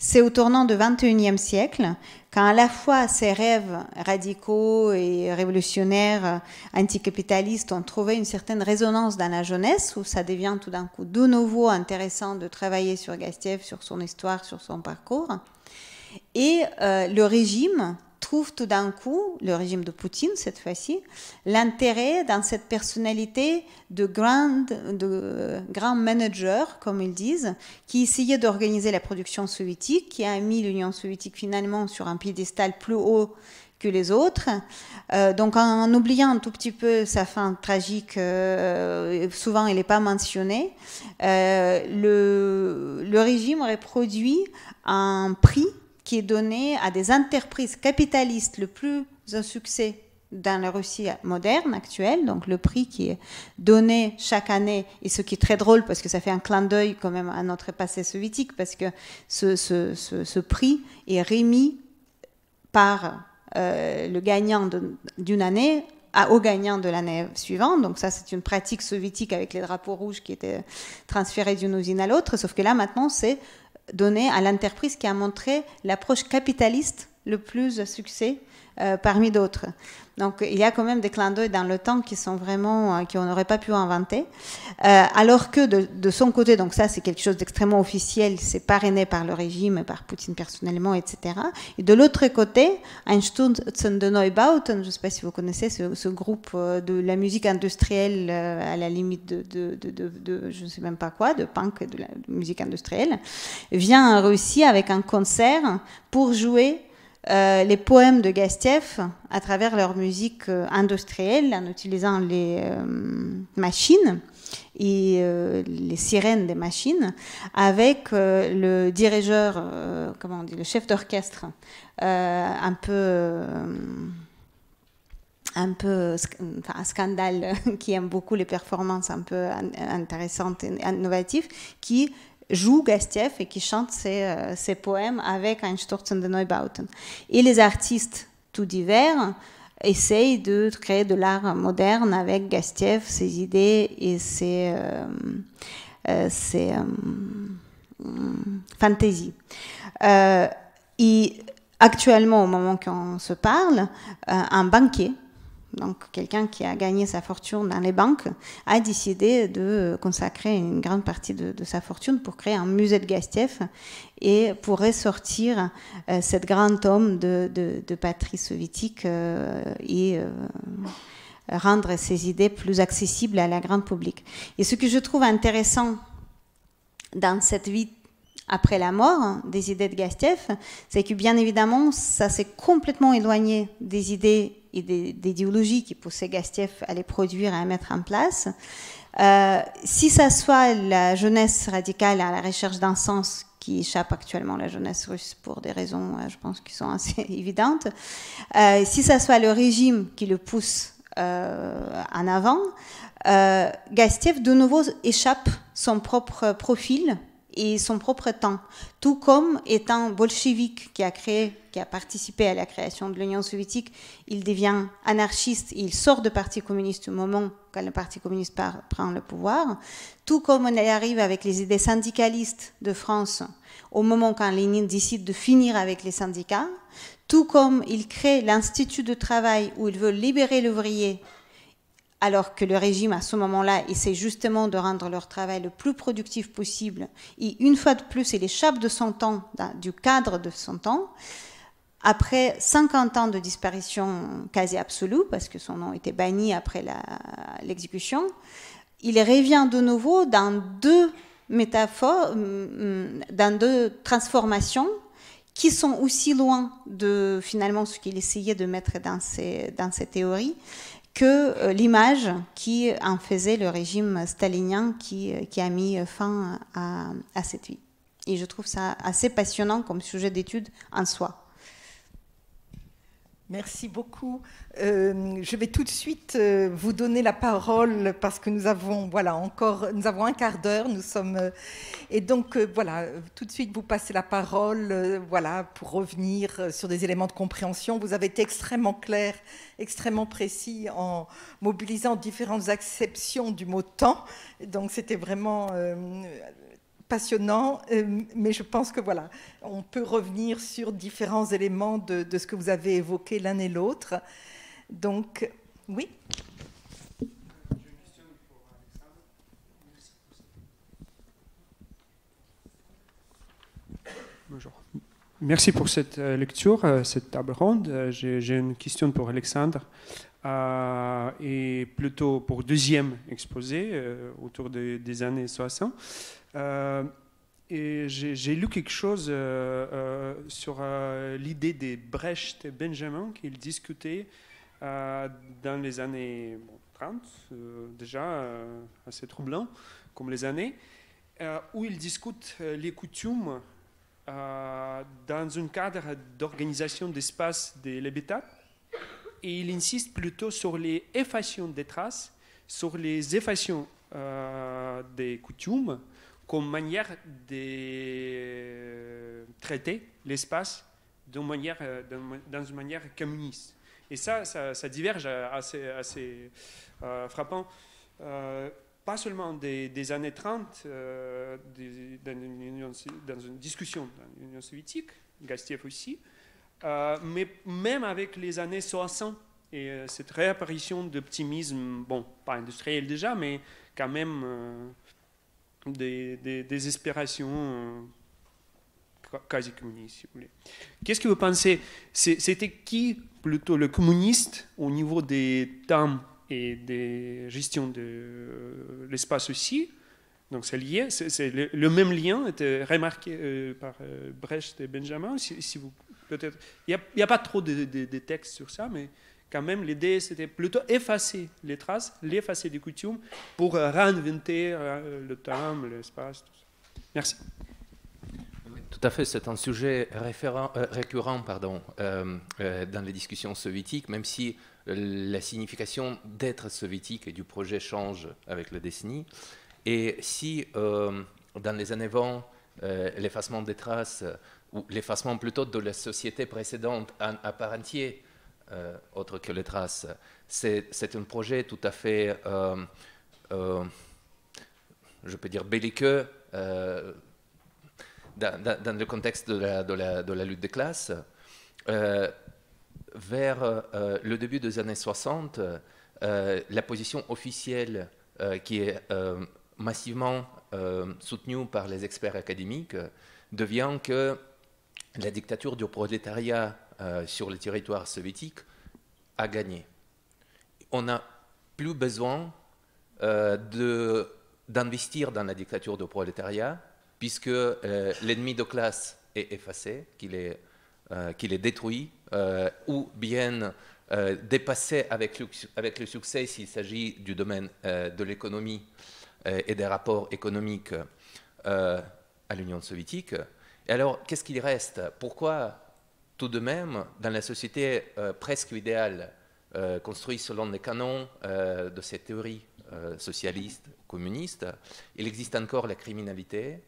c'est au tournant du XXIe siècle, quand à la fois ces rêves radicaux et révolutionnaires anticapitalistes ont trouvé une certaine résonance dans la jeunesse, où ça devient tout d'un coup de nouveau intéressant de travailler sur Gastieff, sur son histoire, sur son parcours. Et le régime trouve tout d'un coup, le régime de Poutine cette fois-ci, l'intérêt dans cette personnalité de grand manager, comme ils disent, qui essayait d'organiser la production soviétique, qui a mis l'Union soviétique finalement sur un piédestal plus haut que les autres. Donc en oubliant un tout petit peu sa fin tragique, souvent il n'est pas mentionné, le régime aurait produit un prix qui est donné à des entreprises capitalistes le plus un succès dans la Russie moderne actuelle, donc le prix qui est donné chaque année, et ce qui est très drôle parce que ça fait un clin d'œil quand même à notre passé soviétique, parce que ce prix est remis par le gagnant d'une année au gagnant de l'année suivante. Donc ça, c'est une pratique soviétique avec les drapeaux rouges qui étaient transférés d'une usine à l'autre, sauf que là, maintenant, c'est donné à l'entreprise qui a montré l'approche capitaliste le plus succès parmi d'autres. Donc il y a quand même des clins d'œil dans le temps qui sont vraiment, qu'on n'aurait pas pu inventer. Alors que de son côté, donc ça c'est quelque chose d'extrêmement officiel, c'est parrainé par le régime, par Poutine personnellement, etc. Et de l'autre côté, Einstürzen de Neubauten, je ne sais pas si vous connaissez ce groupe de la musique industrielle à la limite de je ne sais même pas quoi, de punk, de la musique industrielle, vient en Russie avec un concert pour jouer les poèmes de Gastieff à travers leur musique industrielle, en utilisant les machines et les sirènes des machines, avec le dirigeur, comment on dit, le chef d'orchestre, un peu un scandale, qui aime beaucoup les performances un peu intéressantes et innovatives, qui joue Gastieff et qui chante ses poèmes avec Einstürzen de Neubauten. Et les artistes tout divers essayent de créer de l'art moderne avec Gastieff, ses idées et ses fantaisies. Et actuellement, au moment qu'on se parle, un banquier, donc quelqu'un qui a gagné sa fortune dans les banques, a décidé de consacrer une grande partie de sa fortune pour créer un musée de Gastieff et pour ressortir cet grand homme de patrie soviétique et rendre ses idées plus accessibles à la grande public. Et ce que je trouve intéressant dans cette vie après la mort des idées de Gastieff, c'est que bien évidemment, ça s'est complètement éloigné des idées et des idéologies qui poussaient Gastieff à les produire et à mettre en place. Si ça soit la jeunesse radicale à la recherche d'un sens qui échappe actuellement à la jeunesse russe pour des raisons, je pense, qui sont assez évidentes, si ça soit le régime qui le pousse en avant, Gastieff de nouveau échappe son propre profil et son propre temps, tout comme étant bolchevique qui a participé à la création de l'Union soviétique, il devient anarchiste, il sort du Parti communiste au moment quand le Parti communiste prend le pouvoir, tout comme on arrive avec les idées syndicalistes de France au moment quand Lénine décide de finir avec les syndicats, tout comme il crée l'Institut de travail où il veut libérer l'ouvrier, alors que le régime, à ce moment-là, essaie justement de rendre leur travail le plus productif possible. Et une fois de plus, il échappe de son temps, du cadre de son temps. Après 50 ans de disparition quasi absolue, parce que son nom était banni après l'exécution, il revient de nouveau dans deux métaphores, dans deux transformations qui sont aussi loin de finalement ce qu'il essayait de mettre dans ses théories, que l'image qui en faisait le régime stalinien qui a mis fin à cette vie. Et je trouve ça assez passionnant comme sujet d'étude en soi. Merci beaucoup. Je vais tout de suite vous donner la parole parce que nous avons un quart d'heure. Nous sommes et donc voilà, tout de suite vous passez la parole. Voilà, pour revenir sur des éléments de compréhension. Vous avez été extrêmement clair, extrêmement précis en mobilisant différentes acceptions du mot temps. Donc c'était vraiment passionnant, mais je pense que voilà, on peut revenir sur différents éléments de ce que vous avez évoqué l'un et l'autre. Donc, oui. Bonjour. Merci pour cette lecture, cette table ronde. J'ai une question pour Alexandre, et plutôt pour deuxième exposé, autour des années 60. Et j'ai lu quelque chose sur l'idée des Brecht et Benjamin qu'il discutait dans les années 30, déjà assez troublant comme les années, où ils discutent les coutumes dans un cadre d'organisation d'espace de l'habitat, et il insiste plutôt sur les effacations des traces, sur les effacations des coutumes, comme manière de traiter l'espace dans une manière communiste. Et ça diverge assez frappant, pas seulement des années 30, dans une discussion dans l'Union soviétique, Gastiev aussi, mais même avec les années 60 et cette réapparition d'optimisme, bon, pas industriel déjà, mais quand même des aspirations quasi communistes, si vous voulez. Qu'est-ce que vous pensez? C'était qui plutôt le communiste au niveau des temps et des gestions de l'espace aussi? Donc c'est lié, le même lien était remarqué par Brecht et Benjamin. Si vous, peut-être, il n'y a pas trop de textes sur ça, mais quand même l'idée c'était plutôt effacer les traces, l'effacer des coutumes pour réinventer le temps, l'espace, tout ça. Merci. Tout à fait, c'est un sujet récurrent dans les discussions soviétiques, même si la signification d'être soviétique et du projet change avec la décennie. Et si dans les années 20, l'effacement des traces, ou l'effacement plutôt de la société précédente à part entière, autre que les traces, c'est un projet tout à fait, je peux dire, belliqueux, dans le contexte de la lutte des classes. Vers le début des années 60, la position officielle qui est massivement soutenue par les experts académiques devient que la dictature du prolétariat sur le territoire soviétique a gagné. On n'a plus besoin d'investir dans la dictature du prolétariat, puisque l'ennemi de classe est effacé, qu'il est détruit, ou bien dépassé avec le succès s'il s'agit du domaine de l'économie et des rapports économiques à l'Union soviétique. Et alors, qu'est-ce qu'il reste? Pourquoi, tout de même, dans la société presque idéale, construite selon les canons de cette théorie socialiste, communiste, il existe encore la criminalité,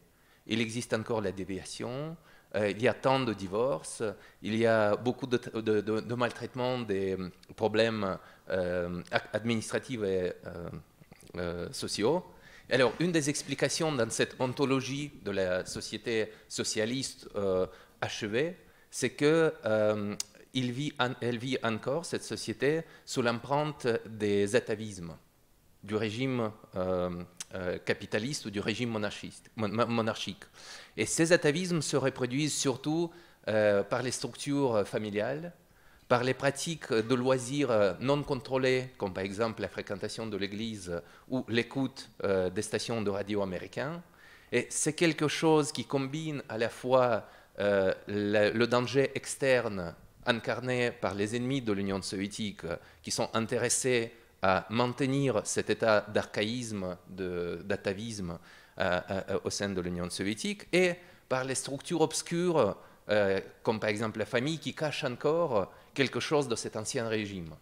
il existe encore la déviation, il y a tant de divorces, il y a beaucoup de maltraitement, des problèmes administratifs et sociaux. Alors, une des explications dans cette ontologie de la société socialiste achevée, c'est qu'elle vit encore, cette société, sous l'empreinte des atavismes, du régime capitaliste ou du régime monarchique. Et ces atavismes se reproduisent surtout par les structures familiales, par les pratiques de loisirs non contrôlées, comme par exemple la fréquentation de l'église ou l'écoute des stations de radio américaines. Et c'est quelque chose qui combine à la fois le danger externe incarné par les ennemis de l'Union soviétique, qui sont intéressés à maintenir cet état d'archaïsme, d'atavisme au sein de l'Union soviétique, et par les structures obscures, comme par exemple la famille, qui cachent encore quelque chose de cet ancien régime.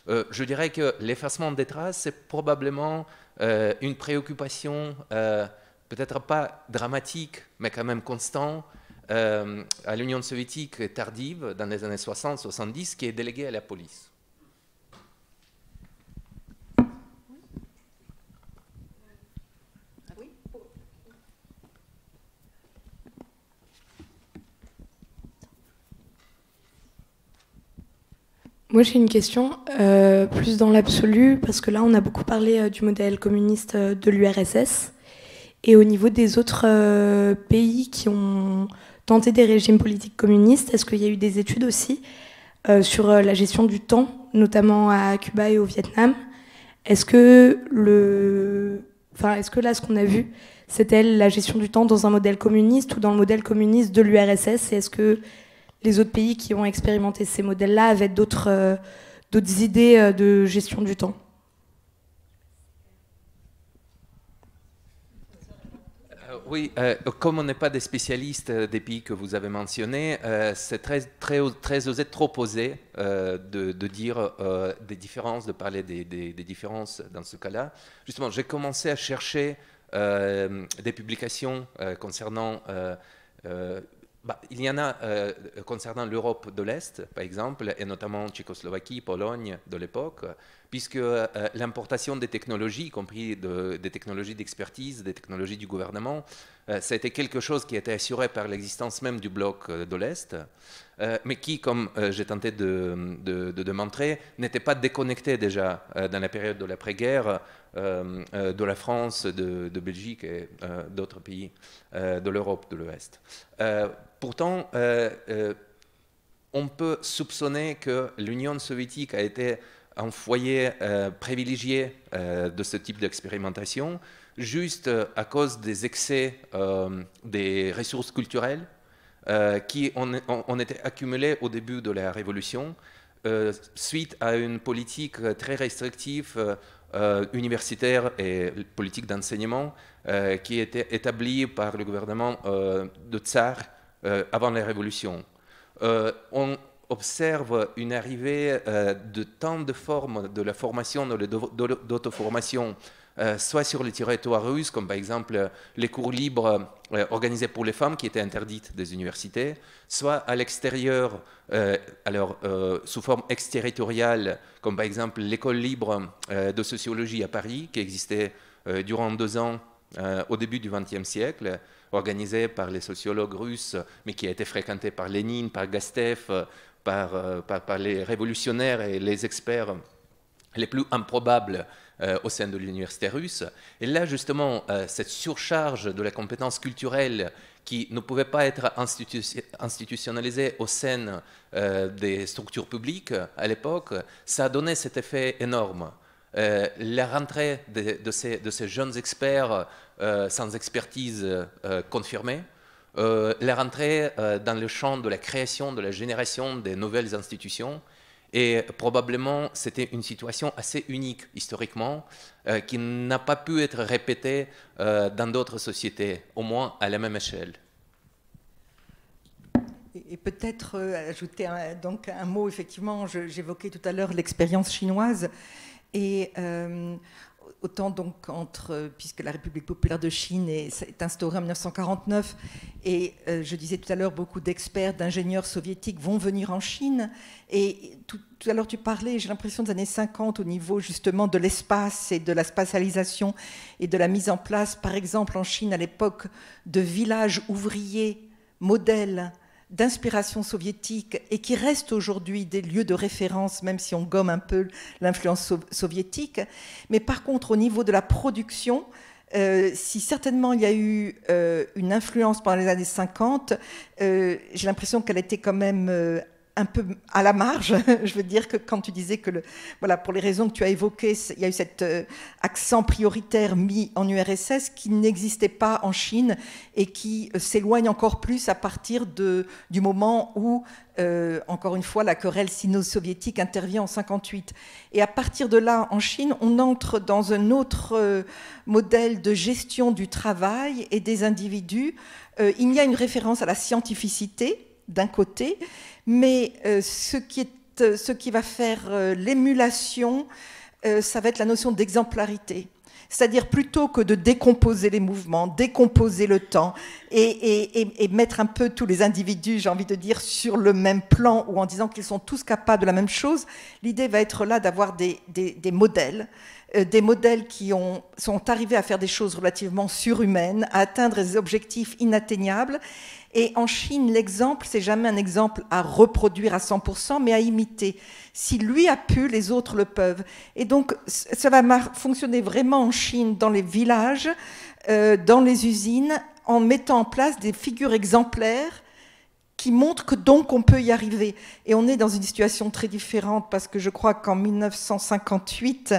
Je dirais que l'effacement des traces, c'est probablement une préoccupation, peut-être pas dramatique, mais quand même constante, à l'Union soviétique tardive, dans les années 60-70, qui est déléguée à la police. Moi, j'ai une question plus dans l'absolu, parce que là, on a beaucoup parlé du modèle communiste de l'URSS. Et au niveau des autres pays qui ont tenté des régimes politiques communistes, est-ce qu'il y a eu des études aussi sur la gestion du temps, notamment à Cuba et au Vietnam? Est-ce que là, ce qu'on a vu, c'était la gestion du temps dans un modèle communiste ou dans le modèle communiste de l'URSS? Et est-ce que les autres pays qui ont expérimenté ces modèles-là avaient d'autres idées de gestion du temps? Oui, comme on n'est pas des spécialistes des pays que vous avez mentionnés, c'est très osé, trop osé de dire des différences, de parler des différences dans ce cas-là. Justement, j'ai commencé à chercher des publications concernant... il y en a concernant l'Europe de l'Est, par exemple, et notamment Tchécoslovaquie, Pologne de l'époque, puisque l'importation des technologies, y compris des technologies d'expertise, des technologies du gouvernement, ça a été quelque chose qui a été assuré par l'existence même du bloc de l'Est, mais qui, comme j'ai tenté de montrer, n'était pas déconnecté déjà dans la période de l'après-guerre de la France, de Belgique et d'autres pays de l'Europe de l'Ouest. Pourtant, on peut soupçonner que l'Union soviétique a été un foyer privilégié de ce type d'expérimentation, juste à cause des excès des ressources culturelles qui ont été accumulées au début de la Révolution, suite à une politique très restrictive universitaire et politique d'enseignement qui était établie par le gouvernement de Tsar avant la Révolution. On observe une arrivée de tant de formes de la formation, de l'auto-formation, soit sur le territoire russe, comme par exemple les cours libres organisés pour les femmes qui étaient interdites des universités, soit à l'extérieur, sous forme exterritoriale, comme par exemple l'école libre de sociologie à Paris, qui existait durant 2 ans au début du XXe siècle, organisée par les sociologues russes, mais qui a été fréquentée par Lénine, par Gastev, par les révolutionnaires et les experts les plus improbables au sein de l'université russe. Et là, justement, cette surcharge de la compétence culturelle qui ne pouvait pas être institutionnalisée au sein des structures publiques à l'époque, ça a donné cet effet énorme. La rentrée de ces jeunes experts sans expertise confirmée, la rentrée dans le champ de la création, de la génération des nouvelles institutions. Et probablement, c'était une situation assez unique historiquement, qui n'a pas pu être répétée dans d'autres sociétés, au moins à la même échelle. Et peut-être ajouter donc un mot, effectivement, j'évoquais tout à l'heure l'expérience chinoise. Et autant donc puisque la République populaire de Chine est instaurée en 1949, et je disais tout à l'heure, beaucoup d'experts, d'ingénieurs soviétiques vont venir en Chine. Et tout à l'heure tu parlais, j'ai l'impression, des années 50 au niveau justement de l'espace et de la spatialisation et de la mise en place, par exemple en Chine à l'époque, de villages ouvriers modèles d'inspiration soviétique et qui restent aujourd'hui des lieux de référence, même si on gomme un peu l'influence soviétique. Mais par contre, au niveau de la production, si certainement il y a eu une influence pendant les années 50, j'ai l'impression qu'elle était quand même un peu à la marge. Je veux dire que quand tu disais que, voilà, pour les raisons que tu as évoquées, il y a eu cet accent prioritaire mis en URSS qui n'existait pas en Chine et qui s'éloigne encore plus à partir du moment où, encore une fois, la querelle sino-soviétique intervient en 1958. Et à partir de là, en Chine, on entre dans un autre modèle de gestion du travail et des individus. Il y a une référence à la scientificité, d'un côté, mais ce qui va faire l'émulation, ça va être la notion d'exemplarité. C'est-à-dire plutôt que de décomposer les mouvements, décomposer le temps et mettre un peu tous les individus, j'ai envie de dire, sur le même plan ou en disant qu'ils sont tous capables de la même chose, l'idée va être là d'avoir des modèles qui sont arrivés à faire des choses relativement surhumaines, à atteindre des objectifs inatteignables. Et en Chine, l'exemple, c'est jamais un exemple à reproduire à 100%, mais à imiter. Si lui a pu, les autres le peuvent. Et donc, ça va fonctionner vraiment en Chine, dans les villages, dans les usines, en mettant en place des figures exemplaires qui montrent que donc on peut y arriver. Et on est dans une situation très différente parce que je crois qu'en 1958,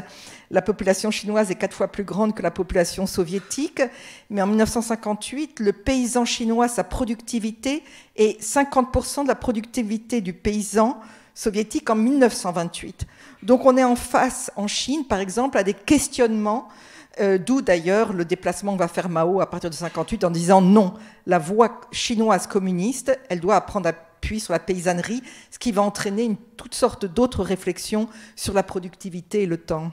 la population chinoise est 4 fois plus grande que la population soviétique. Mais en 1958, le paysan chinois, sa productivité est 50% de la productivité du paysan soviétique en 1928. Donc on est en face, en Chine, par exemple, à des questionnements, d'où d'ailleurs le déplacement que va faire Mao à partir de 1958 en disant non, la voie chinoise communiste, elle doit prendre appui sur la paysannerie, ce qui va entraîner toutes sortes d'autres réflexions sur la productivité et le temps.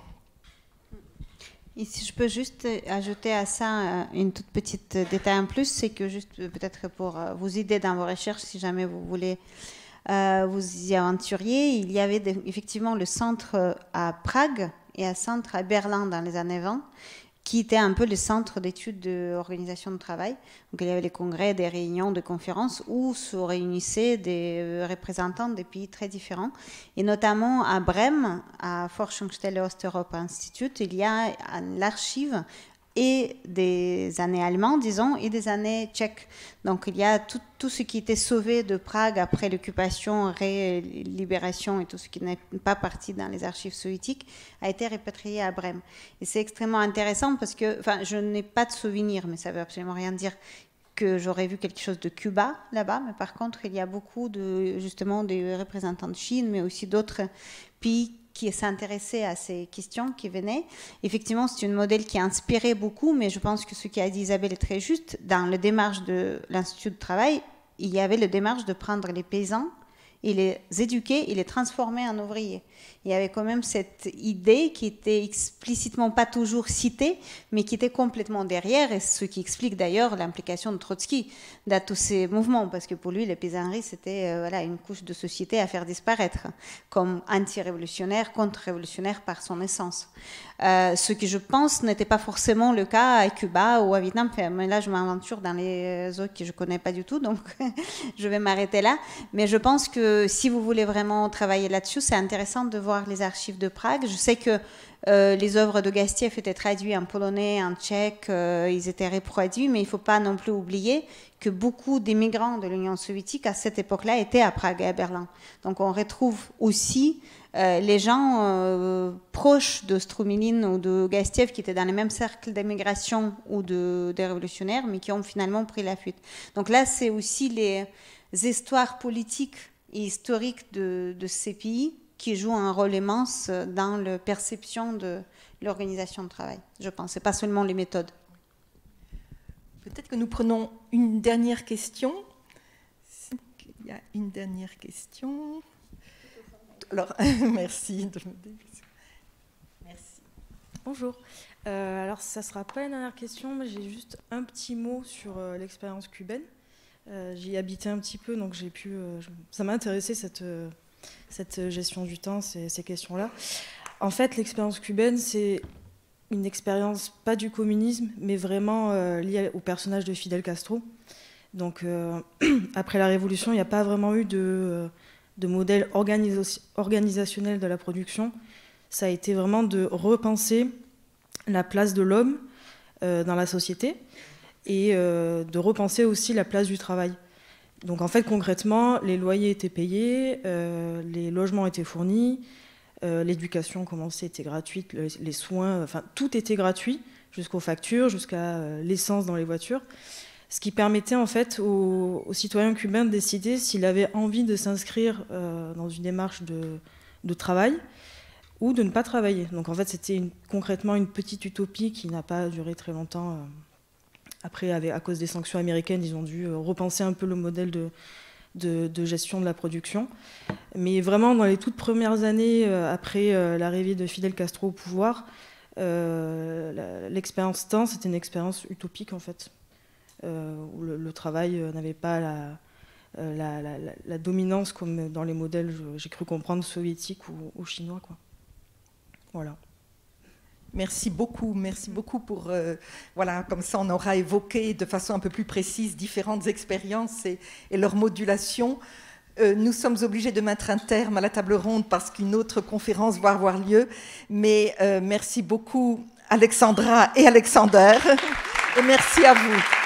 Et si je peux juste ajouter à ça une toute petite détail en plus, c'est que juste peut-être pour vous aider dans vos recherches, si jamais vous voulez vous y aventuriez, il y avait effectivement le centre à Prague et un centre à Berlin dans les années 20, qui était un peu le centre d'études de l'organisation de travail. Donc il y avait des congrès, des réunions, des conférences où se réunissaient des représentants des pays très différents. Et notamment à Brême, à Forschungsstelle Osteuropa Institute, il y a l'archive et des années allemandes, disons, et des années tchèques. Donc il y a tout ce qui était sauvé de Prague après l'occupation, libération et tout ce qui n'est pas parti dans les archives soviétiques a été répatrié à Brême. Et c'est extrêmement intéressant parce que, enfin, je n'ai pas de souvenir, mais ça ne veut absolument rien dire que j'aurais vu quelque chose de Cuba là-bas, mais par contre il y a beaucoup justement des représentants de Chine, mais aussi d'autres pays qui s'intéressaient à ces questions qui venaient. Effectivement, c'est un modèle qui a inspiré beaucoup, mais je pense que ce qu'a dit Isabelle est très juste. Dans la démarche de l'Institut de travail, il y avait la démarche de prendre les paysans et les éduquer et les transformer en ouvriers. Il y avait quand même cette idée qui était explicitement pas toujours citée, mais qui était complètement derrière, et ce qui explique d'ailleurs l'implication de Trotsky dans tous ces mouvements, parce que pour lui, la paysannerie, c'était voilà, une couche de société à faire disparaître, comme anti-révolutionnaire, contre-révolutionnaire par son essence. Ce qui, je pense, n'était pas forcément le cas à Cuba ou à Vietnam. Enfin, mais là, je m'aventure dans les autres que je ne connais pas du tout, donc je vais m'arrêter là. Mais je pense que si vous voulez vraiment travailler là-dessus, c'est intéressant de voir les archives de Prague. Je sais que les œuvres de Gastiev étaient traduites en polonais, en tchèque, ils étaient reproduits, mais il ne faut pas non plus oublier que beaucoup d'immigrants de l'Union soviétique à cette époque-là étaient à Prague et à Berlin. Donc on retrouve aussi les gens proches de Strumiline ou de Gastiev qui étaient dans les mêmes cercles d'immigration ou des révolutionnaires, mais qui ont finalement pris la fuite. Donc là, c'est aussi les histoires politiques et historiques de ces pays qui jouent un rôle immense dans la perception de l'organisation de travail. Je pense, c'est pas seulement les méthodes. Peut-être que nous prenons une dernière question. Il y a une dernière question. Alors, merci. Merci. Bonjour. Alors, ça ne sera pas une dernière question, mais j'ai juste un petit mot sur l'expérience cubaine. J'y habitais un petit peu, donc ça m'a intéressé cette gestion du temps, ces questions-là. En fait, l'expérience cubaine, c'est une expérience pas du communisme, mais vraiment liée au personnage de Fidel Castro. Donc, après la Révolution, il n'y a pas vraiment eu de modèle organisationnel de la production. Ça a été vraiment de repenser la place de l'homme dans la société et de repenser aussi la place du travail. Donc en fait, concrètement, les loyers étaient payés, les logements étaient fournis, l'éducation commençait, était gratuite, les soins, enfin tout était gratuit, jusqu'aux factures, jusqu'à l'essence dans les voitures. Ce qui permettait en fait aux citoyens cubains de décider s'il avait envie de s'inscrire dans une démarche de travail ou de ne pas travailler. Donc en fait, c'était concrètement une petite utopie qui n'a pas duré très longtemps. Après, à cause des sanctions américaines, ils ont dû repenser un peu le modèle de gestion de la production. Mais vraiment, dans les toutes premières années, après l'arrivée de Fidel Castro au pouvoir, l'expérience temps, c'était une expérience utopique en fait. Où le travail n'avait pas la dominance comme dans les modèles, j'ai cru comprendre, soviétiques ou chinois, quoi. Voilà. Merci beaucoup pour... voilà, comme ça on aura évoqué de façon un peu plus précise différentes expériences et leur modulation. Nous sommes obligés de mettre un terme à la table ronde parce qu'une autre conférence va avoir lieu. Mais merci beaucoup Alexandra et Alexander. Et merci à vous.